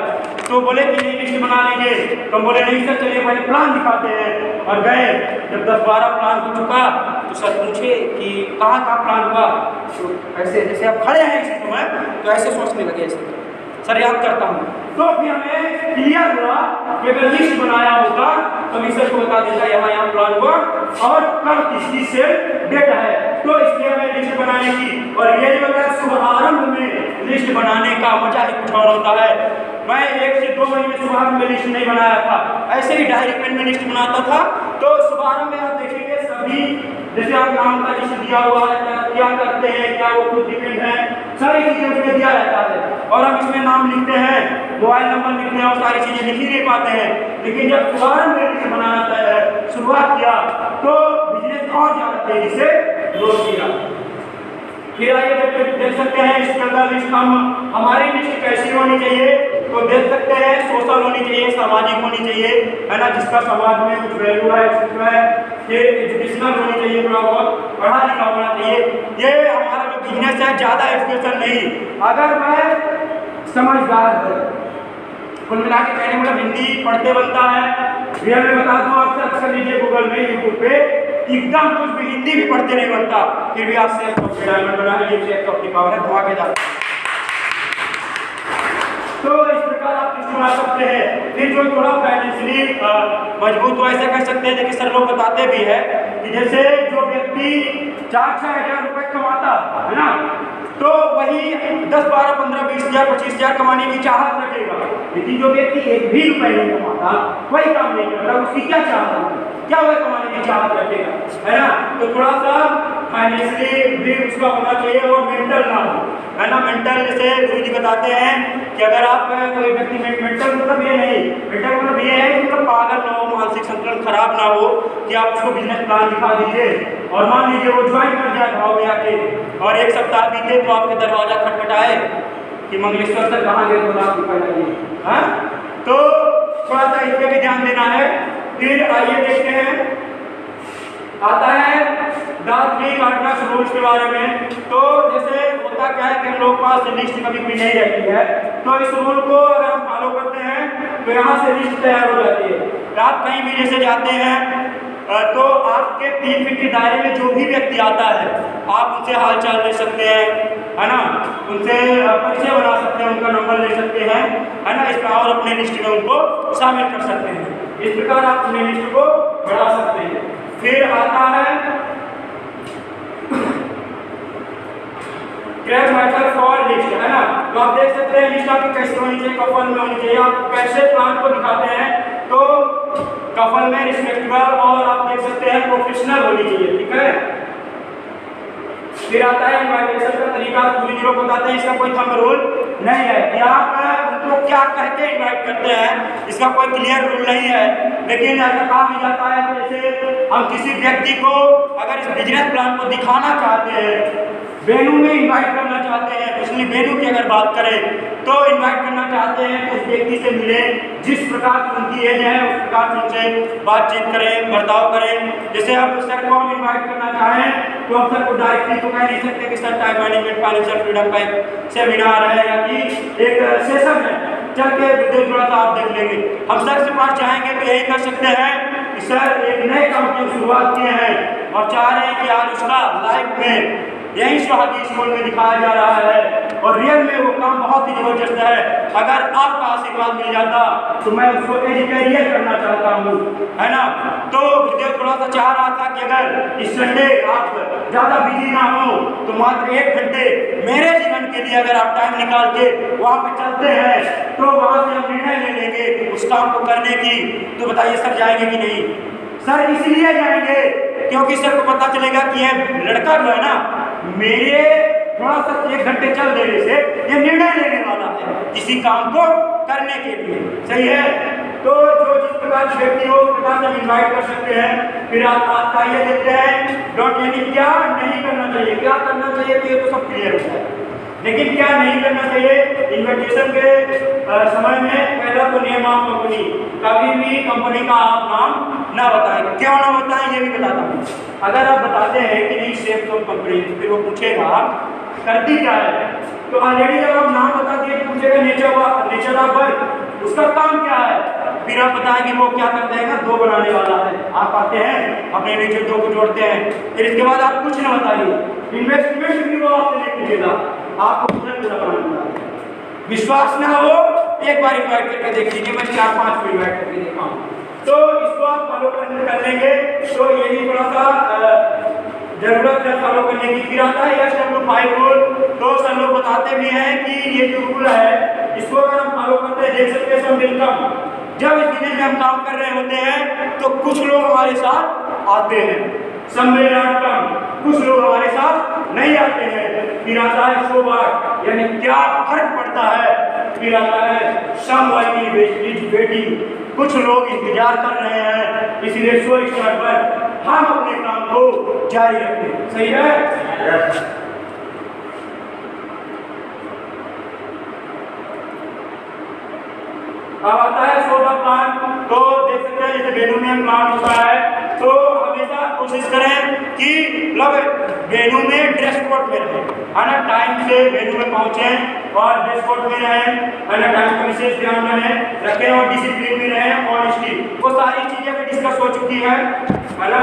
तो बोले कि नहीं लिस्ट बना लीजिए, तो हम बोले नहीं सर चलिए पहले प्लान दिखाते हैं। और गए, जब 10-12 प्लान हो चुका तो सर पूछे कि कहाँ कहाँ प्लान हुआ, तो ऐसे जैसे आप खड़े हैं इस समय तो ऐसे सोचने लगे, ऐसे सर याद करता हूँ। तो फिर हमें क्लियर हुआ कि अगर लिस्ट बनाया होगा तो मिसर को बता देता यहाँ प्लान हुआ और कब किसकी से डेट है, तो इसलिए हमें लिस्ट बनाने की। और ये जो है शुभारंभ में लिस्ट बनाने का मजा ही कुछ और होता है। मैं 1 से 2 महीने शुभारंभ में लिस्ट नहीं बनाया था, ऐसे ही डायरी पेन में लिस्ट बनाता था। तो शुभारंभ में आप देखेंगे सभी जैसे आप नाम का लिस्ट दिया हुआ है, क्या करते हैं, क्या वो खुद डिपेंड है, सारी चीजें उसमें दिया रहता है। और हम इसमें नाम लिखते हैं, मोबाइल नंबर लिखते हैं और सारी चीजें लिख ही नहीं पाते हैं। लेकिन जब शुभारंभ में लिस्ट बनाना है, शुरुआत किया तो बिजनेस और ज्यादा तेजी से ग्रो किया। फिर आइए देख सकते हैं इसके अंदर लिस्ट हमारी लिस्ट कैसी होनी चाहिए, तो देख सकते हैं सोशल होनी चाहिए, सामाजिक होनी चाहिए, है ना, जिसका समाज में कुछ वैल्यू है, फिर एजुकेशनल होनी चाहिए, थोड़ा बहुत पढ़ा लिखा होना चाहिए। ये हमारा जो बिजनेस है ज़्यादा एजुकेशन नहीं, अगर मैं समझदार है, कुल मिला के कहने मतलब हिंदी पढ़ते बनता है। रियल में बता दूँ आप सर्च कर लीजिए गूगल में, यूट्यूब पे, एकदम कुछ भी हिंदी भी पढ़ते नहीं बनता, फिर भी आप सेल्फ ऑफ डायमंड बना लीजिए, सेल्फ ऑफ पावर है, धुआ के जाते हैं। तो इस प्रकार आप लिस्ट बना सकते हैं। फिर जो थोड़ा फाइनेंशियली मजबूत हो ऐसा कह सकते हैं, लेकिन सर लोग बताते भी है कि जैसे जो व्यक्ति 4-6 हज़ार रुपये कमाता है ना, तो वही 10, 12, 15, 20 हज़ार, 25 हज़ार कमाने की चाहत रखेगा। लेकिन जो व्यक्ति 1 भी रुपये नहीं कमाता, कोई काम नहीं करता, उसकी क्या चाहत है, क्या वह कमाने की चाहत रखेगा, है ना। तो थोड़ा सा फाइनेंशियली भी उसका होना चाहिए और मेंटल ना हो, है ना। मेंटल जैसे गुरु जी बताते हैं कि अगर आप कोई व्यक्ति मेंटल मतलब ये नहीं, मेंटल मतलब ये है कि मतलब पागल ना हो, मानसिक संतुलन खराब ना हो कि आप उसको बिजनेस प्लान दिखा दीजिए और मान लीजिए वो ज्वाइन कर जाए भाव में आके, और 1 सप्ताह बीते तो आपके दरवाजा खटखटाए कि मंगलेश्वर सर कहाँ गए, तो आप दिखाइए, हाँ। तो थोड़ा सा इस पर भी ध्यान देना है। फिर आइए देखते हैं, आता है दांत नहीं काटना रूल्स के बारे में। तो जैसे होता क्या है कि हम लोग पास लिस्ट कभी भी नहीं रहती है, तो इस रूल को अगर हम फॉलो करते हैं तो यहाँ से लिस्ट तैयार हो जाती है। आप कहीं भी जैसे जाते हैं तो आपके 3 फीट के दायरे में जो भी व्यक्ति आता है आप उनसे हालचाल ले सकते हैं, है ना, उनसे परिचय बना सकते हैं, उनका नंबर ले सकते हैं, है ना, इस और अपने लिस्ट में उनको शामिल कर सकते हैं। इस प्रकार आप अपने लिस्ट को बढ़ा सकते हैं। फिर आता है ग्रैब मैटर फॉर लिस्ट, है ना। तो आप देख सकते हैं लिस्ट आपकी कैसे होनी चाहिए, कफल में होनी चाहिए। आप कैसे प्लान को दिखाते हैं तो कफल में रिस्पेक्टेबल और आप देख सकते हैं प्रोफेशनल होनी चाहिए, ठीक है। फिर आता है इनवाइटेशन का तरीका, पूरी जीरो बताते हैं, इसका कोई थंब रूल नहीं है कि आप उनको क्या कहते इनवाइट करते हैं, इसका कोई क्लियर रूल नहीं है। लेकिन ऐसा कहा भी जाता है जैसे हम किसी व्यक्ति को अगर इस बिजनेस प्लान को दिखाना चाहते हैं, वेन्यू में इनवाइट करना चाहते हैं, इसलिए वेन्यू की अगर बात करें तो इनवाइट करना चाहते हैं तो उस व्यक्ति से मिले, जिस प्रकार की उनकी एज है उस प्रकार से उनसे बातचीत करें, बर्ताव करें। जैसे अब सर को हम इन्वाइट करना चाहें तो हम सर को डायरेक्टली तो कह नहीं सकते कि sir time management financial freedom का एक सेमिनार है या कि एक सेशन है, चल के वीडियो थोड़ा सा आप देख लेंगे। हम सर से पास चाहेंगे तो यही कर सकते हैं कि सर एक नए काम की शुरुआत किए हैं और चाह रहे हैं कि आज उसका लाइव में यही सुहागी स्कूल में दिखाया जा रहा है और रियल में वो काम बहुत ही जबरदस्त है। अगर आपका आशीर्वाद मिल जाता तो मैं उसको एजुकेरियर करना चाहता हूँ, है ना। तो गुरुदेव थोड़ा सा चाह रहा था कि अगर इस संडे आप ज़्यादा बिजी ना हो तो मात्र 1 घंटे मेरे जीवन के लिए अगर आप टाइम निकाल के वहाँ पे चलते हैं तो वहाँ से हम निर्णय ले लेंगे उस काम को करने की। तो बताइए सर जाएंगे कि नहीं? सर इसलिए जाएंगे क्योंकि सर को पता चलेगा कि यह लड़का जो है ना मेरे थोड़ा सा 1 घंटे चल देने से ये निर्णय लेने वाला है किसी काम को करने के लिए। सही है। तो जो जिस प्रकार से व्यक्ति हो उस प्रकार से हम इन्वाइट कर सकते हैं। फिर आप ये देखते हैं डॉट, यानी क्या नहीं करना चाहिए, क्या करना चाहिए, तो ये तो सब क्लियर होता है, लेकिन क्या नहीं करना चाहिए। इन्विटेशन के समय में पहला तो नेम ऑफ कंपनी, कभी भी कंपनी का आप नाम ना बताएं। क्यों ना बताएं ये भी बताता हूँ। अगर आप बताते हैं कि नहीं सेफ कंपनी, फिर वो पूछेगा करती क्या है, तो ऑलरेडी जब आप नाम बता दिए पूछेगा नेचर ऑफ वर्क, उसका काम क्या है, फिर आप बताएं कि वो क्या करता है ना, 2 बनाने वाला है। आप आते हैं अपने नीचे 2 को जोड़ते हैं, फिर इसके बाद आप कुछ ना बताइए, इन्वेस्टमेंट भी वो आपसे नहीं पूछेगा, आपको पूरा बनाना है। विश्वास ना हो एक बार इन्वाइट करके देख लीजिए, मैं 4-5 को इन्वाइट करके देखा हूँ, तो इसको आप फॉलो कर लेंगे। तो यही थोड़ा सा जरूरत है फॉलो करने की। फिर आता है SW5 रूल। तो सर लोग बताते भी हैं कि ये जो रूल है इसको अगर हम फॉलो करते हैं, देख सकते हैं सब मिलकर जब इस बिजनेस में हम काम कर रहे होते हैं तो कुछ लोग हमारे साथ आते हैं, सम्मेलन कुछ लोग हमारे साथ नहीं आते हैं। फिर आता है शोबार, यानी क्या फर्क पड़ता है। फिर आता है बेटी, कुछ लोग इंतजार कर रहे हैं, इसलिए शो स्टार्ट पर हम अपने काम को जारी रखें। सही है। अब आता है शो द प्लान। तो देख सकते हैं जैसे वेन्यू में प्लान होता है तो हमेशा कोशिश करें कि मतलब वेन्यू में ड्रेस कोड में रहें, है ना, टाइम से वेन्यू में पहुंचे और ड्रेस कोड में रहें, है ना, टाइम का विशेष ध्यान रखें और डिसिप्लिन में रहें, ऑनेस्टी, वो सारी चीजें भी डिस्कस हो चुकी है ना।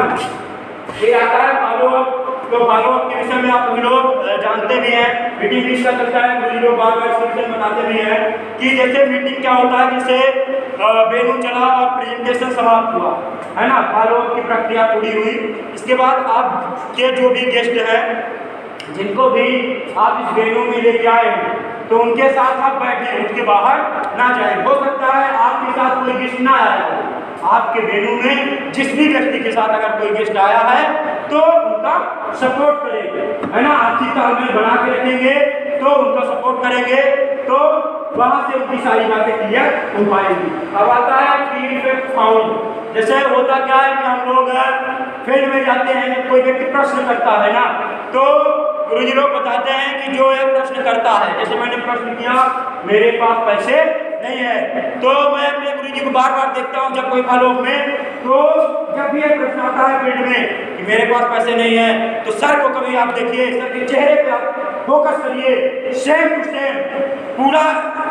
ये आता है फॉलो अप। तो फॉलो अप के विषय में आप सभी लोग जानते भी हैं, मीटिंग भी इसका चलता है, कुछ लोग बार-बार इसके बताते भी हैं कि जैसे मीटिंग क्या होता है, जैसे वेन्यू चला और प्रेजेंटेशन समाप्त हुआ, है ना, फॉलो अप की प्रक्रिया पूरी हुई, इसके बाद आप के जो भी गेस्ट हैं जिनको भी आप इस वेन्यू में लेके आए हैं तो उनके साथ आप बैठे, उनके बाहर ना जाए। हो सकता है आपके साथ कोई गेस्ट ना आया हो, आपके वेन्यू में जिस भी व्यक्ति के साथ अगर कोई गेस्ट आया है तो उनका सपोर्ट करेंगे, है ना, आपसी तालमेल बना के रखेंगे, तो उनका सपोर्ट करेंगे, तो वहां से उनकी सारी बातें क्लियर हो पाएंगी। अब आता है फीडबैक फाउंड। जैसे होता क्या है कि हम लोग फील्ड में जाते हैं, कोई व्यक्ति प्रश्न करता है ना, तो गुरुजी लोग बताते हैं कि जो एक प्रश्न करता है, जैसे मैंने प्रश्न किया मेरे पास पैसे नहीं है, तो मैं अपने गुरुजी को बार-बार देखता हूं जब कोई फॉलो में, तो जब भी एक प्रश्न आता है फील्ड में कि मेरे पास पैसे नहीं है, तो सर को कभी आप देखिए, सर के चेहरे पे आप फोकस करिए, सेम टू सेम पूरा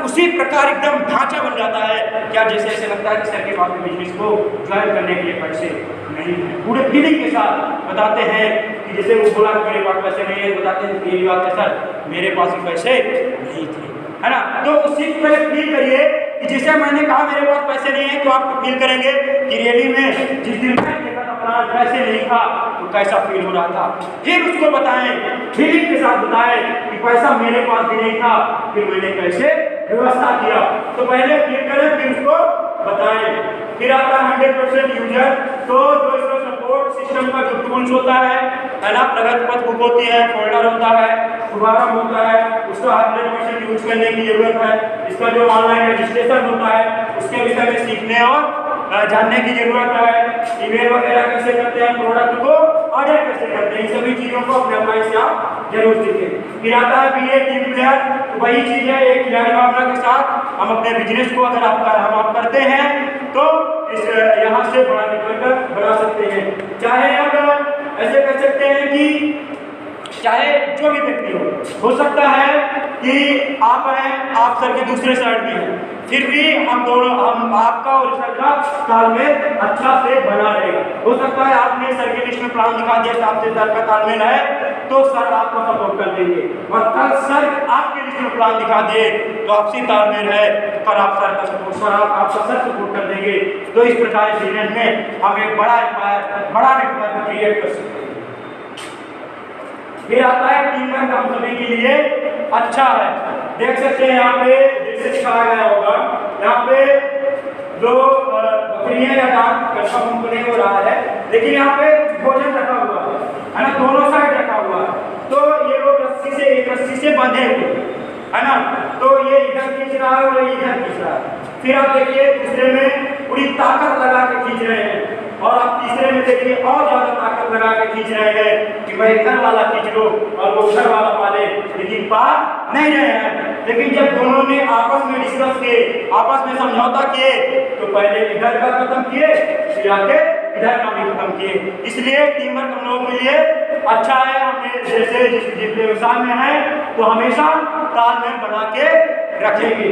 उसी प्रकार एकदम ढांचा बन जाता है, क्या जैसे ऐसे लगता है कि सर के पास बिजनेस को ज्वाइन करने के लिए पैसे नहीं है। पूरे फीलिंग के साथ बताते हैं कि जैसे वो बोला कि मेरे पास पैसे नहीं है, बताते हैं ये बात है सर मेरे पास भी पैसे नहीं थे, है ना। तो उसी को पहले फील करिए कि जैसे मैंने कहा मेरे पास पैसे नहीं है, तो आप फील करेंगे कि रैली में जिस दिन मैं देखा था प्लान पैसे नहीं था तो कैसा फील हो रहा था। फिर उसको बताएं, फीलिंग के साथ बताएं कि पैसा मेरे पास भी नहीं था, फिर मैंने कैसे व्यवस्था किया, तो पहले फील करें फिर उसको बताएं। फिर आता है 100% यूजर। तो जो इसका सपोर्ट सिस्टम का जो टूल्स होता है ना, प्रगति पथ बुक होती है, फोल्डर होता है, शुभारंभ होता है, उसका 100% यूज करने की जरूरत है। इसका जो ऑनलाइन रजिस्ट्रेशन होता है उसके विषय में सीखने और जानने की जरूरत है। ईमेल वगैरह कैसे करते हैं, प्रोडक्ट को ऑर्डर कैसे करते हैं, इन सभी चीजों को अपने अपने से आप जरूर सीखें। फिर आता है बीए टीम प्लेयर। तो वही चीज है, एक खिलाड़ी भावना के साथ हम अपने बिजनेस को अगर हम करते हैं तो इस यहाँ से बड़ा निकलकर बढ़ा सकते हैं। चाहे अब ऐसे कर सकते हैं कि चाहे जो भी व्यक्ति हो सकता है कि आप हैं, आप सर के दूसरे साइड में हैं, फिर भी हम आपका और सर का तालमेल अच्छा से बना रहेगा। हो सकता है आपने सर के लिस्ट में प्लान दिखा दिया, आपसे सर का तालमेल है तो सर आपको सपोर्ट कर देंगे, और कल सर आपके लिस्ट में प्लान दिखा दे तो आपसी तालमेल है, पर आप सर का सपोर्ट आपका सर सपोर्ट कर देंगे। तो इस प्रकार इस इवेंट में हम एक बड़ा नेटवर्क क्रिएट कर सकते हैं। फिर आता है टीम वर्क हम सभी के लिए अच्छा है। देख सकते हैं यहाँ पे जैसे दिखाया गया होगा, यहाँ पे जो बकरियां या दान कच्चा कंपनी हो रहा है, लेकिन यहाँ पे भोजन रखा हुआ है ना, दोनों साइड रखा हुआ है। तो ये लोग रस्सी से एक रस्सी से बंधे हुए, है ना। तो ये इधर खींच रहा है और ये इधर खींच रहा है। फिर आप देखिए दूसरे में पूरी ताकत लगा के खींच रहे हैं, और आप तीसरे में देखिए और ज्यादा ताकत लगा के खींच रहे हैं कि भाई इधर वाला खींच लो और वो उधर वाला पाले, लेकिन पा नहीं रहे हैं। लेकिन जब दोनों ने आपस में डिस्कस किए, आपस में समझौता किए, तो पहले इधर का खत्म किए, फिर आके इधर का भी खत्म किए। इसलिए टीम वर्क हम लोगों के लिए अच्छा है। हमें जैसे जिस व्यवसाय में है तो हमेशा तालमेल बना के रखेंगे।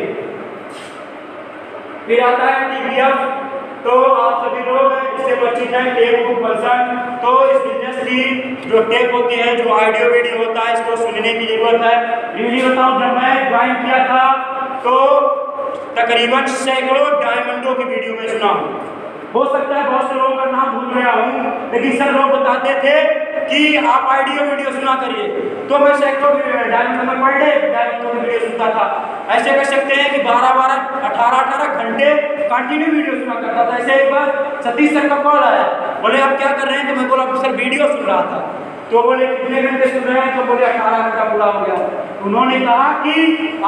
फिर आता है TBF। तो आप सभी लोग इससे परिचित हैं, टेक बुक पर्सन। तो इस बिजनेस की जो टेक होती है, जो ऑडियो वीडियो होता है, इसको सुनने की जरूरत है। यूजली बताऊं, जब मैं ज्वाइन किया था तो तकरीबन सैकड़ों डायमंडों की वीडियो में सुना। हो सकता है बहुत से लोगों का नाम भूल गया हूँ, लेकिन सब लोग बताते थे कि आप ऑडियो वीडियो सुना करिए। तो मैं सैकड़ों डायमंड में पर डे डायमंडों की वीडियो सुनता था। ऐसे कर सकते हैं कि 12-12, 18-18 घंटे कंटिन्यू वीडियो सुना करता था। ऐसे एक बार सतीश सर का कॉल आया, बोले आप क्या कर रहे हैं? तो मैं बोला सर वीडियो सुन रहा था। तो बोले कितने घंटे सुन रहे हैं? तो बोले 18 घंटा पूरा हो गया। उन्होंने कहा कि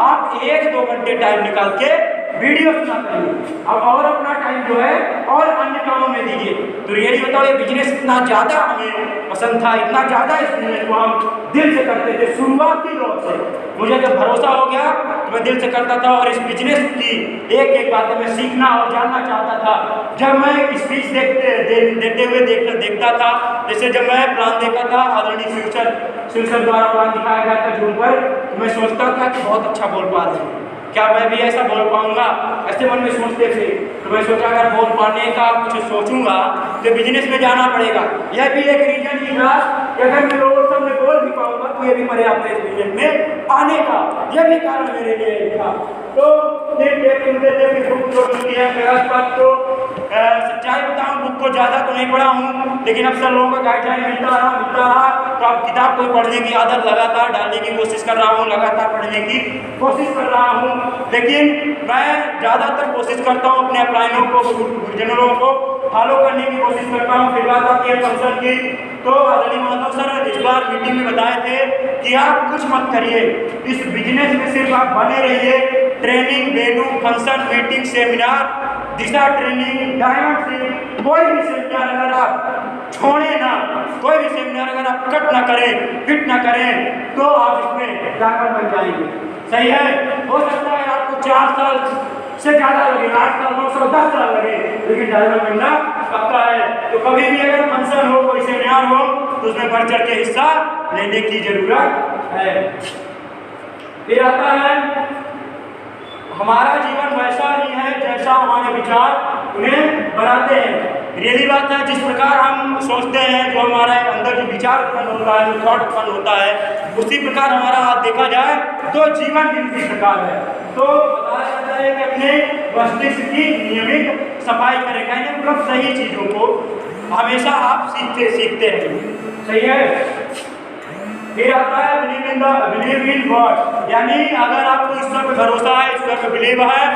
आप 1-2 घंटे टाइम निकाल के वीडियो सुना करिए, अब और अपना टाइम जो है और अन्य कामों में दीजिए। तो रियली बताओ, ये बिजनेस इतना ज़्यादा हमें पसंद था, इतना ज़्यादा इस बिजनेस को हम दिल से करते थे। शुरुआती दौर से मुझे जब भरोसा हो गया तो मैं दिल से करता था, और इस बिजनेस की एक एक बातें मैं सीखना और जानना चाहता था। जब मैं स्पीच देते हुए देखता था, जैसे जब मैं प्लान देखा था आदरणीय शिव सर द्वारा प्लान दिखाया गया था जूम पर, तो मैं सोचता था कि बहुत अच्छा बोल पा रहे हैं, क्या मैं भी ऐसा बोल पाऊंगा? ऐसे मन में सोचते थे। तो मैं सोचा अगर बोल पाने का कुछ सोचूंगा तो बिजनेस में जाना पड़ेगा। यह भी एक रीजन ही था कि अगर मैं लोगों के सामने बोल भी पाऊंगा तो ये भी पर्याप्त है इस बिजनेस में आने का। यह भी कारण मेरे लिए था। तो फिर बुक जो मिलती है मेरा बात, तो सच्चाई बताऊं, बुक को ज़्यादा तो नहीं पढ़ा हूँ, लेकिन अक्सर लोगों का गाइडलाइन मिलता रहा। तो अब किताब को पढ़ने की आदत लगातार डालने की कोशिश कर रहा हूँ, लगातार पढ़ने की कोशिश कर रहा हूँ। लेकिन मैं ज़्यादातर कोशिश करता हूँ अपने अपलाइनों को, गुरुजनों को फॉलो करने की कोशिश करता हूँ। फिर बात आती है फंक्शन की। तो आदरणीय माधव सर इस बार मीटिंग में बताए थे कि आप कुछ मत करिए, इस बिजनेस में सिर्फ आप बने रहिए। Training, venue, function, meeting, seminar, Disha training, diamond से कोई भी सेमिनार अगर आप छोड़े ना, कोई भी सेमिनार अगर आप कट ना करें, फिट ना करें, तो आप इसमें डायमंड बन जाएंगे। सही है? हो सकता है आपको 4 साल से ज़्यादा लगे, 8 साल, 9 साल, 10 साल लगे, लेकिन डायमंड बनना पक्का है। तो कभी भी अगर फंक्शन हो, कोई सेमिनार हो, तो उसमें बढ़ चढ़ के हिस्सा लेने की जरूरत है। फिर आता है हमारा जीवन वैसा ही है जैसा हमारे विचार उन्हें बनाते हैं। रियली बात है, जिस प्रकार हम सोचते हैं, जो हमारे अंदर जो विचार उत्पन्न होता है, जो थॉट उत्पन्न होता है, उसी प्रकार हमारा हाथ देखा जाए तो जीवन भी उसी प्रकार है। तो बताया जाता है कि अपने मस्तिष्क की नियमित सफाई करें, कहने मतलब सही चीज़ों को हमेशा आप सीखते रहें। सही है? फिर आता है बिलीव इन गॉड, यानी अगर आपको ईश्वर पे भरोसा है, ईश्वर पे बिलीव है,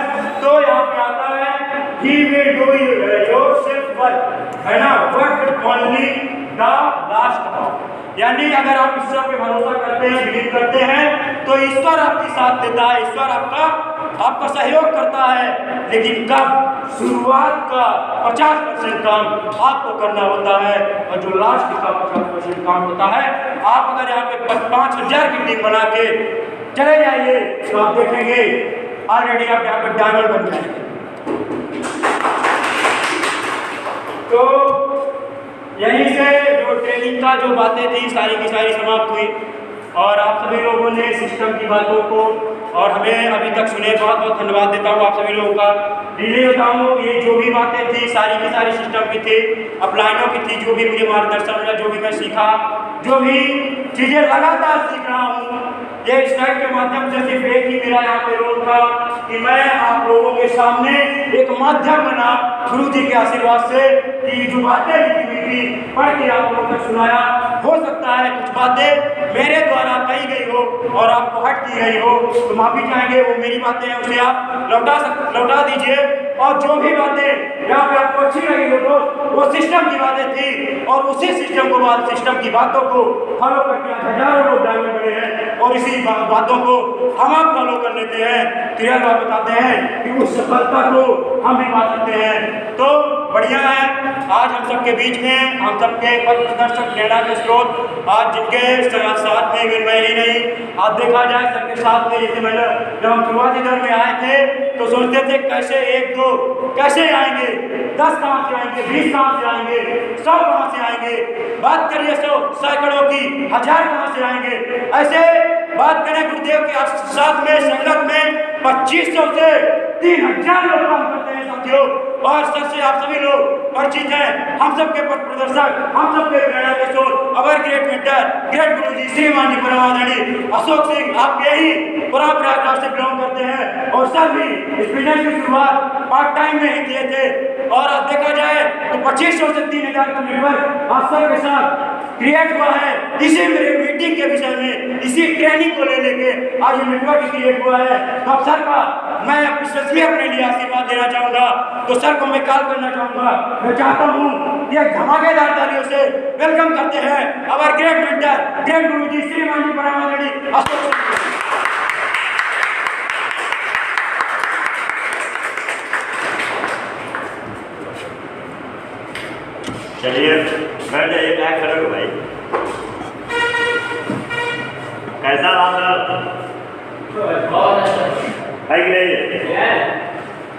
तो यहाँ पे आता है He will do yourself work, है ना, work only the last part। यानी अगर आप ईश्वर पे भरोसा करते हैं, बिलीव करते हैं, तो ईश्वर आपकी साथ देता है, ईश्वर आपका सहयोग करता है। लेकिन कब? शुरुआत का 50% काम आपको करना होता है, और जो लास्ट का 50% काम होता है, आप अगर यहाँ पे 5000 की टीम बना के चले जाइए तो आप देखेंगे ऑलरेडी आप यहाँ पे डायमंड बन जाएंगे। तो यहीं से जो ट्रेनिंग का जो बातें थी सारी की सारी समाप्त हुई, और आप सभी लोगों ने सिस्टम की बातों को और हमें अभी तक सुने, बहुत बहुत धन्यवाद देता हूँ आप सभी लोगों का। रिले बताऊँ, ये जो भी बातें थी सारी की सारी सिस्टम की थी, अपलाइनों की थी, जो भी मुझे मार्गदर्शन मिला, जो भी मैं सीखा, जो भी चीज़ें लगातार सीख रहा हूँ, ये स्लाइड के माध्यम से सिर्फ एक ही मेरा यहाँ पे रोल था कि मैं आप लोगों के सामने एक माध्यम बना गुरु जी के आशीर्वाद से, कि जो बातें लिखी हुई थी पढ़ के आप लोगों तक सुनाया। हो सकता है कुछ बातें मेरे द्वारा कही गई हो और आपको हट की गई हो, तो माफी चाहेंगे, वो मेरी बातें हैं, उसे आप लौटा दीजिए। और जो भी बातें यहाँ पे आपको अच्छी लगी हो तो वो सिस्टम की बातें थी, और उसी सिस्टम की बातों को फॉलो करके हजारों लोग डायमंड बने हैं। और इसी बातों को हम आप फॉलो कर लेते हैं, क्रिया बताते हैं कि उस सफलता को हम भी पा सकते हैं। तो बढ़िया है, आज हम सबके बीच में हम सबके पथ प्रदर्शक प्रेरणा के स्रोत आज जिनके साथ में मैं ही नहीं, आज देखा जाए सबके साथ में, जैसे मैंने जब हम शुरुआती दौर में आए थे तो सोचते थे कैसे 1-2 कैसे आएंगे, 10 कहाँ से आएंगे, 20 कहाँ से आएंगे, 100 कहाँ से आएंगे, बात करिए 100 सैकड़ों की, 1000 कहाँ से आएंगे। ऐसे बात करें गुरुदेव के साथ में संगत में 2500 से 3000 लोग काम करते हैं साथियों। और सर से आप सभी लोग परिचित हैं, हम सबके पथ प्रदर्शक, हम सबके प्रेरणा के स्रोत, अवर ग्रेट मेंटर, ग्रेट गुरुजी श्री माननीय परमादरणीय अशोक सिंह, आप यही प्रयागराज से बिलोंग करते हैं और सर भी इस बिजनेस की शुरुआत पार्ट टाइम में ही किए थे। और अब देखा जाए तो 2500 से 3000 का नेटवर्क आज सर के साथ क्रिएट हुआ है। इसी मेरे मीटिंग के विषय में, इसी ट्रेनिंग को ले लेके आज ये नेटवर्क क्रिएट हुआ है। तो अब सर का मैं स्पेशली अपने लिए आशीर्वाद देना चाहूँगा, तो सर को मैं कॉल करना चाहूँगा। मैं चाहता हूँ कि एक धमाकेदार तालियों से वेलकम करते हैं अवर ग्रेट मेंटर, ग्रेट गुरुजी श्री माननीय परमादरणीय अशोक सिंह। चलिए बैठ जाइए, क्या खड़े हो भाई, कैसा रहा है कि नहीं,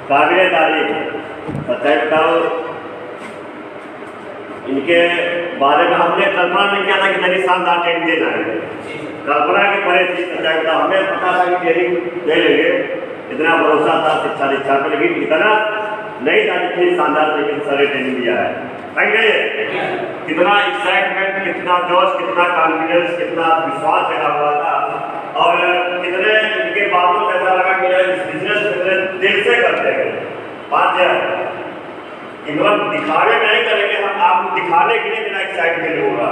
काबिल तारीफ। सच्चाई बताओ, इनके बारे में हमने कल्पना नहीं किया था कि इतनी शानदार ट्रेनिंग दे जाएंगे, कल्पना के परे थी। सच्चाई बताओ, हमें पता था कि ट्रेनिंग दे लेंगे, इतना भरोसा था शिक्षा दीक्षा पर, लेकिन इतना नहीं था जितनी शानदार तरीके से सारे ट्रेनिंग दिया है। कितना एक्साइटमेंट, कितना जोश, कितना कॉन्फिडेंस, कितना विश्वास जगा हुआ था और कितने इनके बातों से ऐसा लगा कि इस बिजनेस कितने दिल से करते हैं। बात है कि मतलब दिखावे में नहीं करेंगे हम, आपको दिखाने के लिए मेरा एक्साइटमेंट होगा,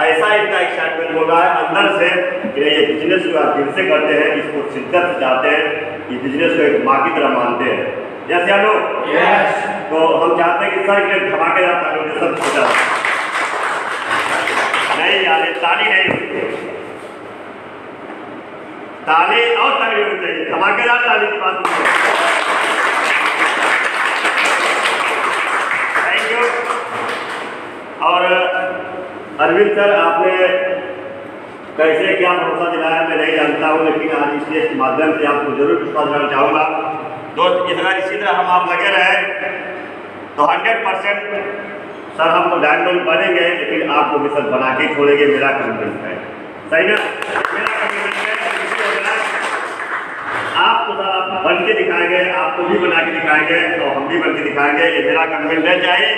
ऐसा इनका एक्साइटमेंट होगा अंदर से कि ये बिजनेस को आप दिल से करते हैं, इसको शिद्दत से चाहते हैं, इस बिजनेस को एक माँ की तरह मानते हैं। जैसे हम लोग तो हम चाहते हैं कि सर के धमाकेदार तालियों से सब सोचा नहीं यार, ताली नहीं, ताली और ताली होनी चाहिए, धमाकेदार ताली की बात नहीं। Thank you. और अरविंद सर, आपने कैसे क्या भरोसा दिलाया मैं नहीं जानता हूँ, लेकिन आज इस माध्यम से आपको जरूर विश्वास दिलाना चाहूँगा। दोस्त, इसी तरह हम आप लगे रहे तो 100% सर हम तो डायमंड बनेंगे, लेकिन आपको भी सर बना के छोड़ेंगे, मेरा कमिटमेंट है। सही ना, मेरा कमिटमेंट है। आपको सर आप बन के दिखाएंगे, आपको भी बना के दिखाएंगे और हम भी बन के दिखाएंगे, ये मेरा कमिटमेंट है। चाहे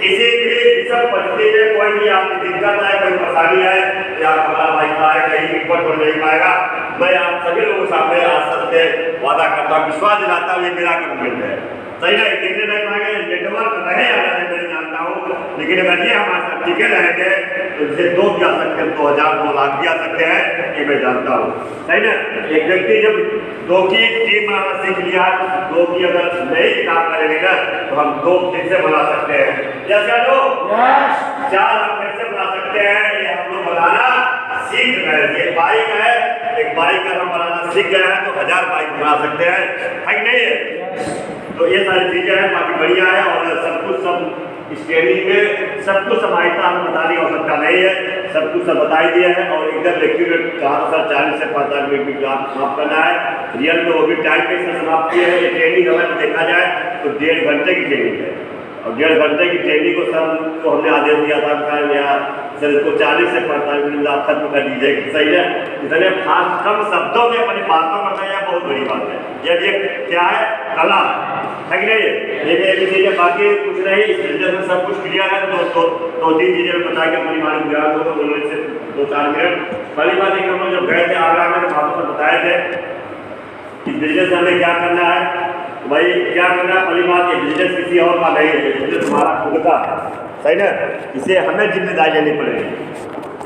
किसी भी विषम परिस्थिति में कोई भी आपकी दिक्कत है, कोई परेशानी है या हमारा भाई है कहीं रिपोर्ट हो नहीं पाएगा, मैं आप सभी लोगों के सामने आज सबसे वादा करता हूँ, विश्वास दिलाता हूँ, ये मेरा कमिटमेंट है। सही नहीं, टिकने नहीं पाएंगे, नेटवर्क रहे या नहीं मैं जानता हूँ, लेकिन अगर ये हमारे साथ टिके रहेंगे तो इसे 2 भी आ सकते हैं, 2000 2 लाख भी आ सकते हैं, ये मैं जानता हूँ। सही ना, एक व्यक्ति जब 2 की टीम बनाना सीख लिया, 2 की अगर नहीं काम करेंगे ना तो हम 2 फिर से बना सकते हैं। जैसे लोग 4 हम फिर से बना सकते हैं, ये हम लोग बनाना सीख गए। ये बाइक है, एक बाइक हम बनाना सीख गए हैं तो 1000 बाइक बना सकते हैं, है कि नहीं है? तो ये सारी चीज़ें हैं, बाकी बढ़िया है। और सब कुछ सब इस ट्रेनिंग में सब कुछ समाहिता हमें बताने की आवश्यकता नहीं है, सब कुछ सब बता ही दिया है। और एकदम एक्यूरेट कहा सर 40 से 45 मिनट में समाप्त करना है, रियल में वो भी टाइम पे से समाप्त किया है। ये ट्रेनिंग अगर देखा जाए तो 1.5 घंटे की ट्रेनिंग है और 1.5 घंटे की ट्रेनिंग को सर को हमने आदेश दिया था सर इसको 40 से 45 मिनट आप खत्म कर दीजिए। सही है, इतने फास्ट कम शब्दों में अपनी बातों को बताया, बहुत बड़ी बात है। ये क्या है, कला है कि नहीं? ये भी चीज़ें, बाकी कुछ नहीं, इस बिजनेस में सब कुछ क्लियर है। तो 2-3 चीज़ें बता के अपनी मालिक ज्ञान हो तो उन्होंने से 2-4 मिनट। पहली बात एक हम लोग जब गए थे आगरा में तो वहाँ पर बताए थे इस बिजनेस में हमें क्या करना है। भाई क्या करना है, पहली बात, ये बिजनेस किसी और का नहीं है, बिजनेस हमारा खुद का है। सही ना, इसे हमें जिम्मेदारी लेनी पड़ेगी।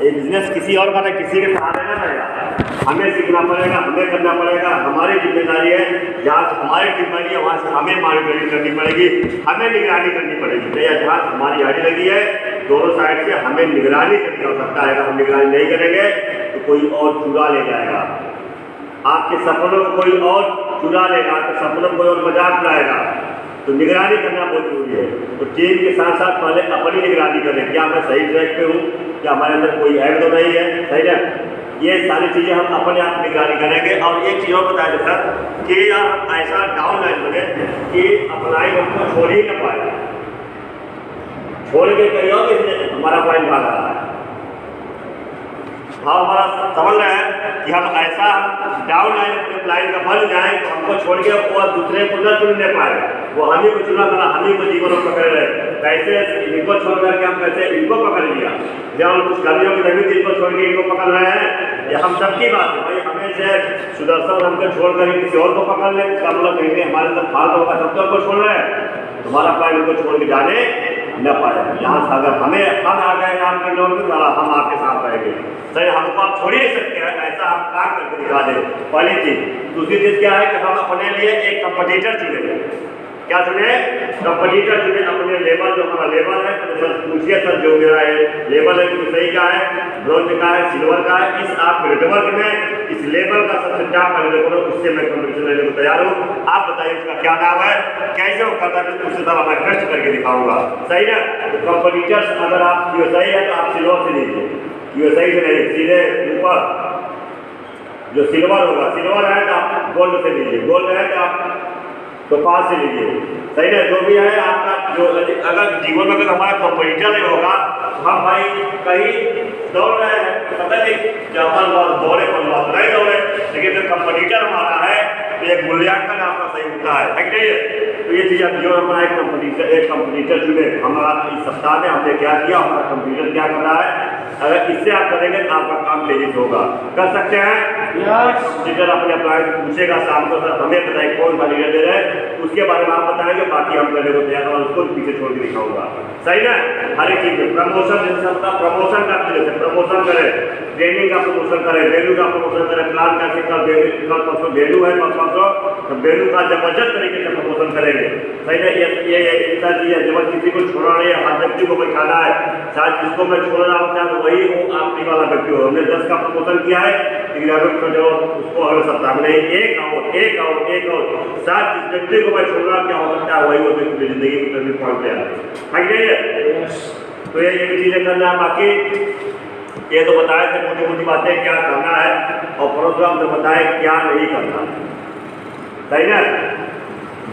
ये बिजनेस किसी और का नहीं, किसी के सहारे ना रहेगा, हमें सीखना पड़ेगा, हमें करना पड़ेगा, हमारी जिम्मेदारी है। जहाँ से हमारी जिम्मेदारी है वहाँ से हमें मॉनिटरिंग करनी पड़ेगी, हमें निगरानी करनी पड़ेगी। भैया जहाँ से हमारी गाड़ी लगी है दोनों साइड से हमें निगरानी करनी हो सकता है। अगर हम निगरानी नहीं करेंगे तो कोई और चुरा ले जाएगा, आपके सपनों को कोई और चुरा लेगा, आपके सपनों को कोई और मजाक उड़ाएगा। तो निगरानी करना बहुत जरूरी है। तो टीम के साथ साथ पहले अपनी निगरानी करें, क्या मैं सही ट्रैक पे हूँ, क्या हमारे अंदर कोई ऐड तो नहीं है, सही है। ये सारी चीज़ें हम अपने आप निगरानी करेंगे। और एक चीज़ और बताया सर कि आप ऐसा डाउन लाइन बने कि अपनाई हमको छोड़ ही न पाए, छोड़ के कहीं और किसी हमारा पॉइंट भाग रहा है। हाँ, हमारा समझ रहे हैं कि हम ऐसा डाउन लाइन का बन जाए तो हमको छोड़ के वो दूसरे को न चुन नहीं पाए, वो हम ही को चुना करना, हम ही को जीवन में पकड़ रहे। कैसे इनको छोड़ करके हम कैसे इनको पकड़ लिया, जब हम कुछ कर्मियों की तभी इनको छोड़ के इनको पकड़ रहे हैं। ये हम सबकी बात है भाई, हमें से सुदर्शन हमको छोड़ कर किसी और को पकड़ ले, इसका मतलब नहीं है हमारे अंदर फालतू होगा सब तो छोड़ रहे हैं। तुम्हारा प्लान इनको छोड़ के जाने न पाए। यहाँ से अगर हम आ गए यहाँ के लोग तो हम आपके साथ रहेंगे। सही, हमको आप छोड़ ही नहीं सकते हैं, ऐसा हम काम करके दिखा दें। पहली चीज़। दूसरी चीज़ क्या है कि हम अपने लिए एक कंपटीटर चुने। क्या चुने? कंपटीटर चुने अपने लेवल, जो हमारा लेवल है। तो सर पूछिए सर, जो मेरा लेवल है तो सही का है, ब्रॉन्ज का है, सिल्वर का है, इस आप नेटवर्क में इस लेवल का सबसे टॉप वाले करो, उससे मैं कंपटीशन लेने को तैयार हूँ। आप बताइए उसका क्या नाम है, कैसे वो करता है, उससे तरह मैं टेस्ट करके दिखाऊंगा। सही ना? तो कंपटीटर्स अगर आप यूएसआई है तो आप सिल्वर से लीजिए, यूएसआई से नहीं, सीधे ऊपर जो सिल्वर होगा, सिल्वर है तो आप गोल्ड से लीजिए, गोल्ड है तो आप तो पास से लीजिए। सही है, जो भी है आपका जो अगर जीवन में अगर हमारा कंपटीटर नहीं होगा तो हम भाई कहीं दौड़ रहे हैं, पता नहीं जहाँ दौड़े पर नहीं दौड़े, लेकिन जो कंपटीटर हमारा है तो एक मूल्यांकन आपका सही होता है कि नहीं है। तो ये चीज़ अब जो हमारा एक कंपटीटर चुने, हमारा इस सप्ताह में हमने क्या किया, हमारा कंप्यूटर क्या कर रहा है, अगर इससे आप करेंगे तो आपका काम तेजी से होगा। कर सकते हैं कंप्यूटर अपने अप्लाई पूछेगा शाम को, सर हमें बताइए कौन सा लीडर दे रहे हैं, उसके बारे में आप बताएंगे, बाकी हम करने को तैयार और उसको पीछे छोड़ के दिखाऊंगा। सही ना? हर एक चीज़ में प्रमोशन जैसे प्रमोशन का प्रमोशन करें, ट्रेनिंग का प्रमोशन करें, वैल्यू का प्रमोशन करें, प्लान कैसे कल परसों वैल्यू है, परसों तो वैल्यू का जबरदस्त तरीके से प्रमोशन करेंगे। सही ना? ये ऐसा चीज़ है, जब किसी को छोड़ना नहीं है, हर व्यक्ति को बैठाना है, शायद जिसको मैं छोड़ रहा हूँ तो वही वो आखिरी वाला व्यक्ति हो। हमने 10 का प्रमोशन किया है, लेकिन अगर उसको अगले सप्ताह में नहीं, एक और शायद जिस व्यक्ति को मैं छोड़ना क्या हो सकता है, वही वो व्यक्ति जिंदगी में टर्निंग पॉइंट पे है। तो ये चीज़ें करना है। बाकी ये तो बताए थे मोटी मोटी बातें क्या करना है, और प्रोग्राम तो बताए क्या नहीं करना। सही ना?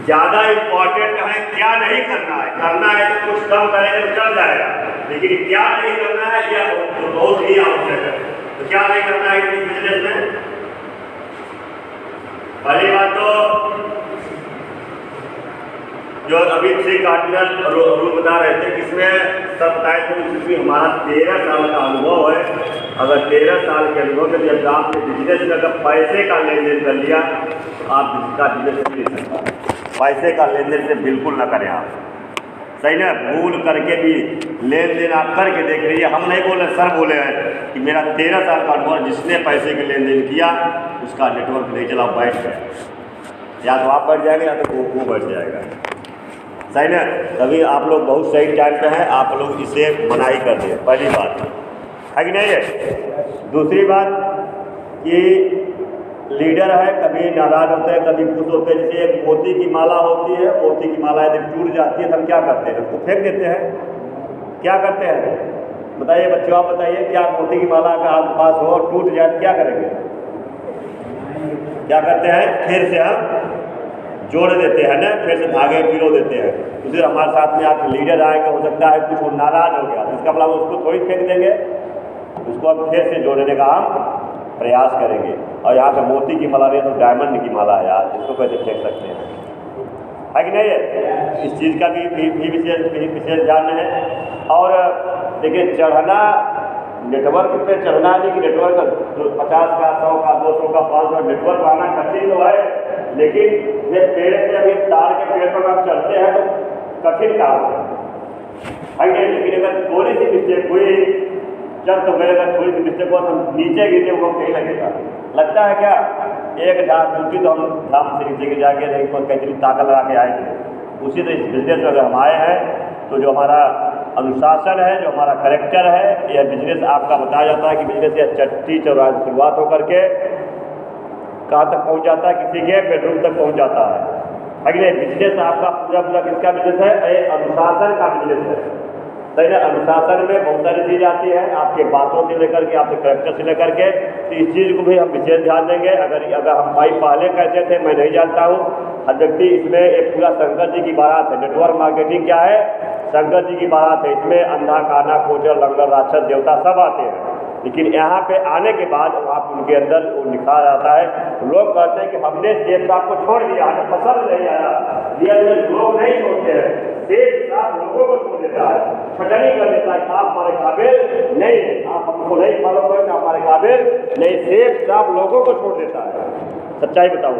ज़्यादा इम्पोर्टेंट है क्या नहीं करना है। करना है तो कुछ कम करेंगे तो चल जाएगा, लेकिन क्या नहीं करना है यह बहुत ही आवश्यक है। तो क्या नहीं करना है इस बिजनेस में? पहली बात तो जो अभी 3 कार्डिनल रूल बता रहे थे, इसमें सब बताए थे जिसमें हमारा 13 साल का अनुभव है। अगर 13 साल के अनुभव में जब आपने बिजनेस में अगर पैसे का लेन देन कर लिया तो आप इसका बिजनेस नहीं ले सकते। पैसे का लेन देन से बिल्कुल ना करें आप। सही ना? भूल करके भी लेन देन आप करके देख लीजिए। हम नहीं बोले, सर बोले हैं कि मेरा 13 साल का अनुभव, जिसने पैसे के लेन देन किया उसका नेटवर्क नहीं चला, बैठ गए। या तो आप बैठ जाएंगे या तो वो बैठ जाएगा। सही ना? तभी आप लोग बहुत सही टाइम पे हैं, आप लोग इसे मनाही कर दें। पहली बात है कि नहीं है? दूसरी बात कि लीडर है, कभी नाराज होते हैं, कभी खुश होते हैं। जैसे एक मोती की माला होती है, मोती की माला यदि टूट जाती है तो हम क्या करते हैं? उसको फेंक देते हैं। क्या करते हैं बताइए बच्चों, आप बताइए, क्या मोती की माला का आपके पास हो और टूट जाए तो क्या करेंगे? क्या करते हैं? फिर से हम जोड़ देते हैं ना, फिर से धागे पिरो देते हैं। उसे हमारे साथ में आप लीडर आएंगे, हो सकता है कुछ वो नाराज हो गया, इसका मतलब उसको थोड़ी फेंक देंगे, उसको हम फिर से जोड़ने का हम प्रयास करेंगे। और यहाँ पे मोती की माला नहीं तो डायमंड की माला है यार, इसको कैसे फेंक सकते हैं? है कि नहीं है? इस चीज़ का भी विशेष ध्यान है। और देखिए, चढ़ना नेटवर्क पे चढ़ना नहीं कि नेटवर्क 50 का, 100 का, 200 का, 500 नेटवर्क आना कठिन तो है, लेकिन ये पेड़ पे अभी तार के पेड़ पर आप चढ़ते हैं तो कठिन काम है। लेकिन अगर थोड़ी सी मिस्टेक हुई, जब तो गए, अगर थोड़ी सी मिस्टेक हुआ तो नीचे गिरने वो कहीं लगेगा। लगता है क्या? एक ढाक टूटी तो हम धाम से नीचे गिर जाके नहीं, कैसे ताकत लगा के आए थे। उसी तरह इस बिजनेस में अगर हम आए हैं तो जो हमारा अनुशासन है, जो हमारा करेक्टर है। यह बिजनेस आपका बताया जाता है कि बिजनेस यह चट्टी चौराहे से शुरुआत होकर के कहाँ तक पहुँच जाता है, किसी के बेडरूम तक पहुँच जाता है। अगले बिजनेस आपका पूरा किसका बिजनेस है? अनुशासन का बिजनेस है। सही ना? अनुशासन में बहुत सारी चीज़ आती है, आपके बातों से लेकर के, आपके करेक्टर से लेकर के। तो इस चीज़ को भी हम विशेष ध्यान देंगे। अगर हम भाई पहले कैसे थे मैं नहीं जानता हूँ। हर व्यक्ति इसमें एक पूरा शंकर जी की बारात है। नेटवर्क मार्केटिंग क्या है? शंकर जी की बारात है। इसमें अंधा काना कोचर लंगर राक्षस देवता सब आते हैं, लेकिन यहाँ पे आने के बाद वहाँ उनके अंदर वो निखार आता है। लोग कहते हैं कि हमने शेख साहब को छोड़ दिया, हमें पसंद नहीं आया। रियल लोग नहीं छोड़ते हैं, शेख साहब लोगों को छोड़ देता है, छटनी कर देता है। आप हमारे काबिल नहीं है, आप हमको नहीं फॉलो करें, हमारे काबिल नहीं। शेख साहब लोगों को छोड़ देता है। सच्चाई बताऊँ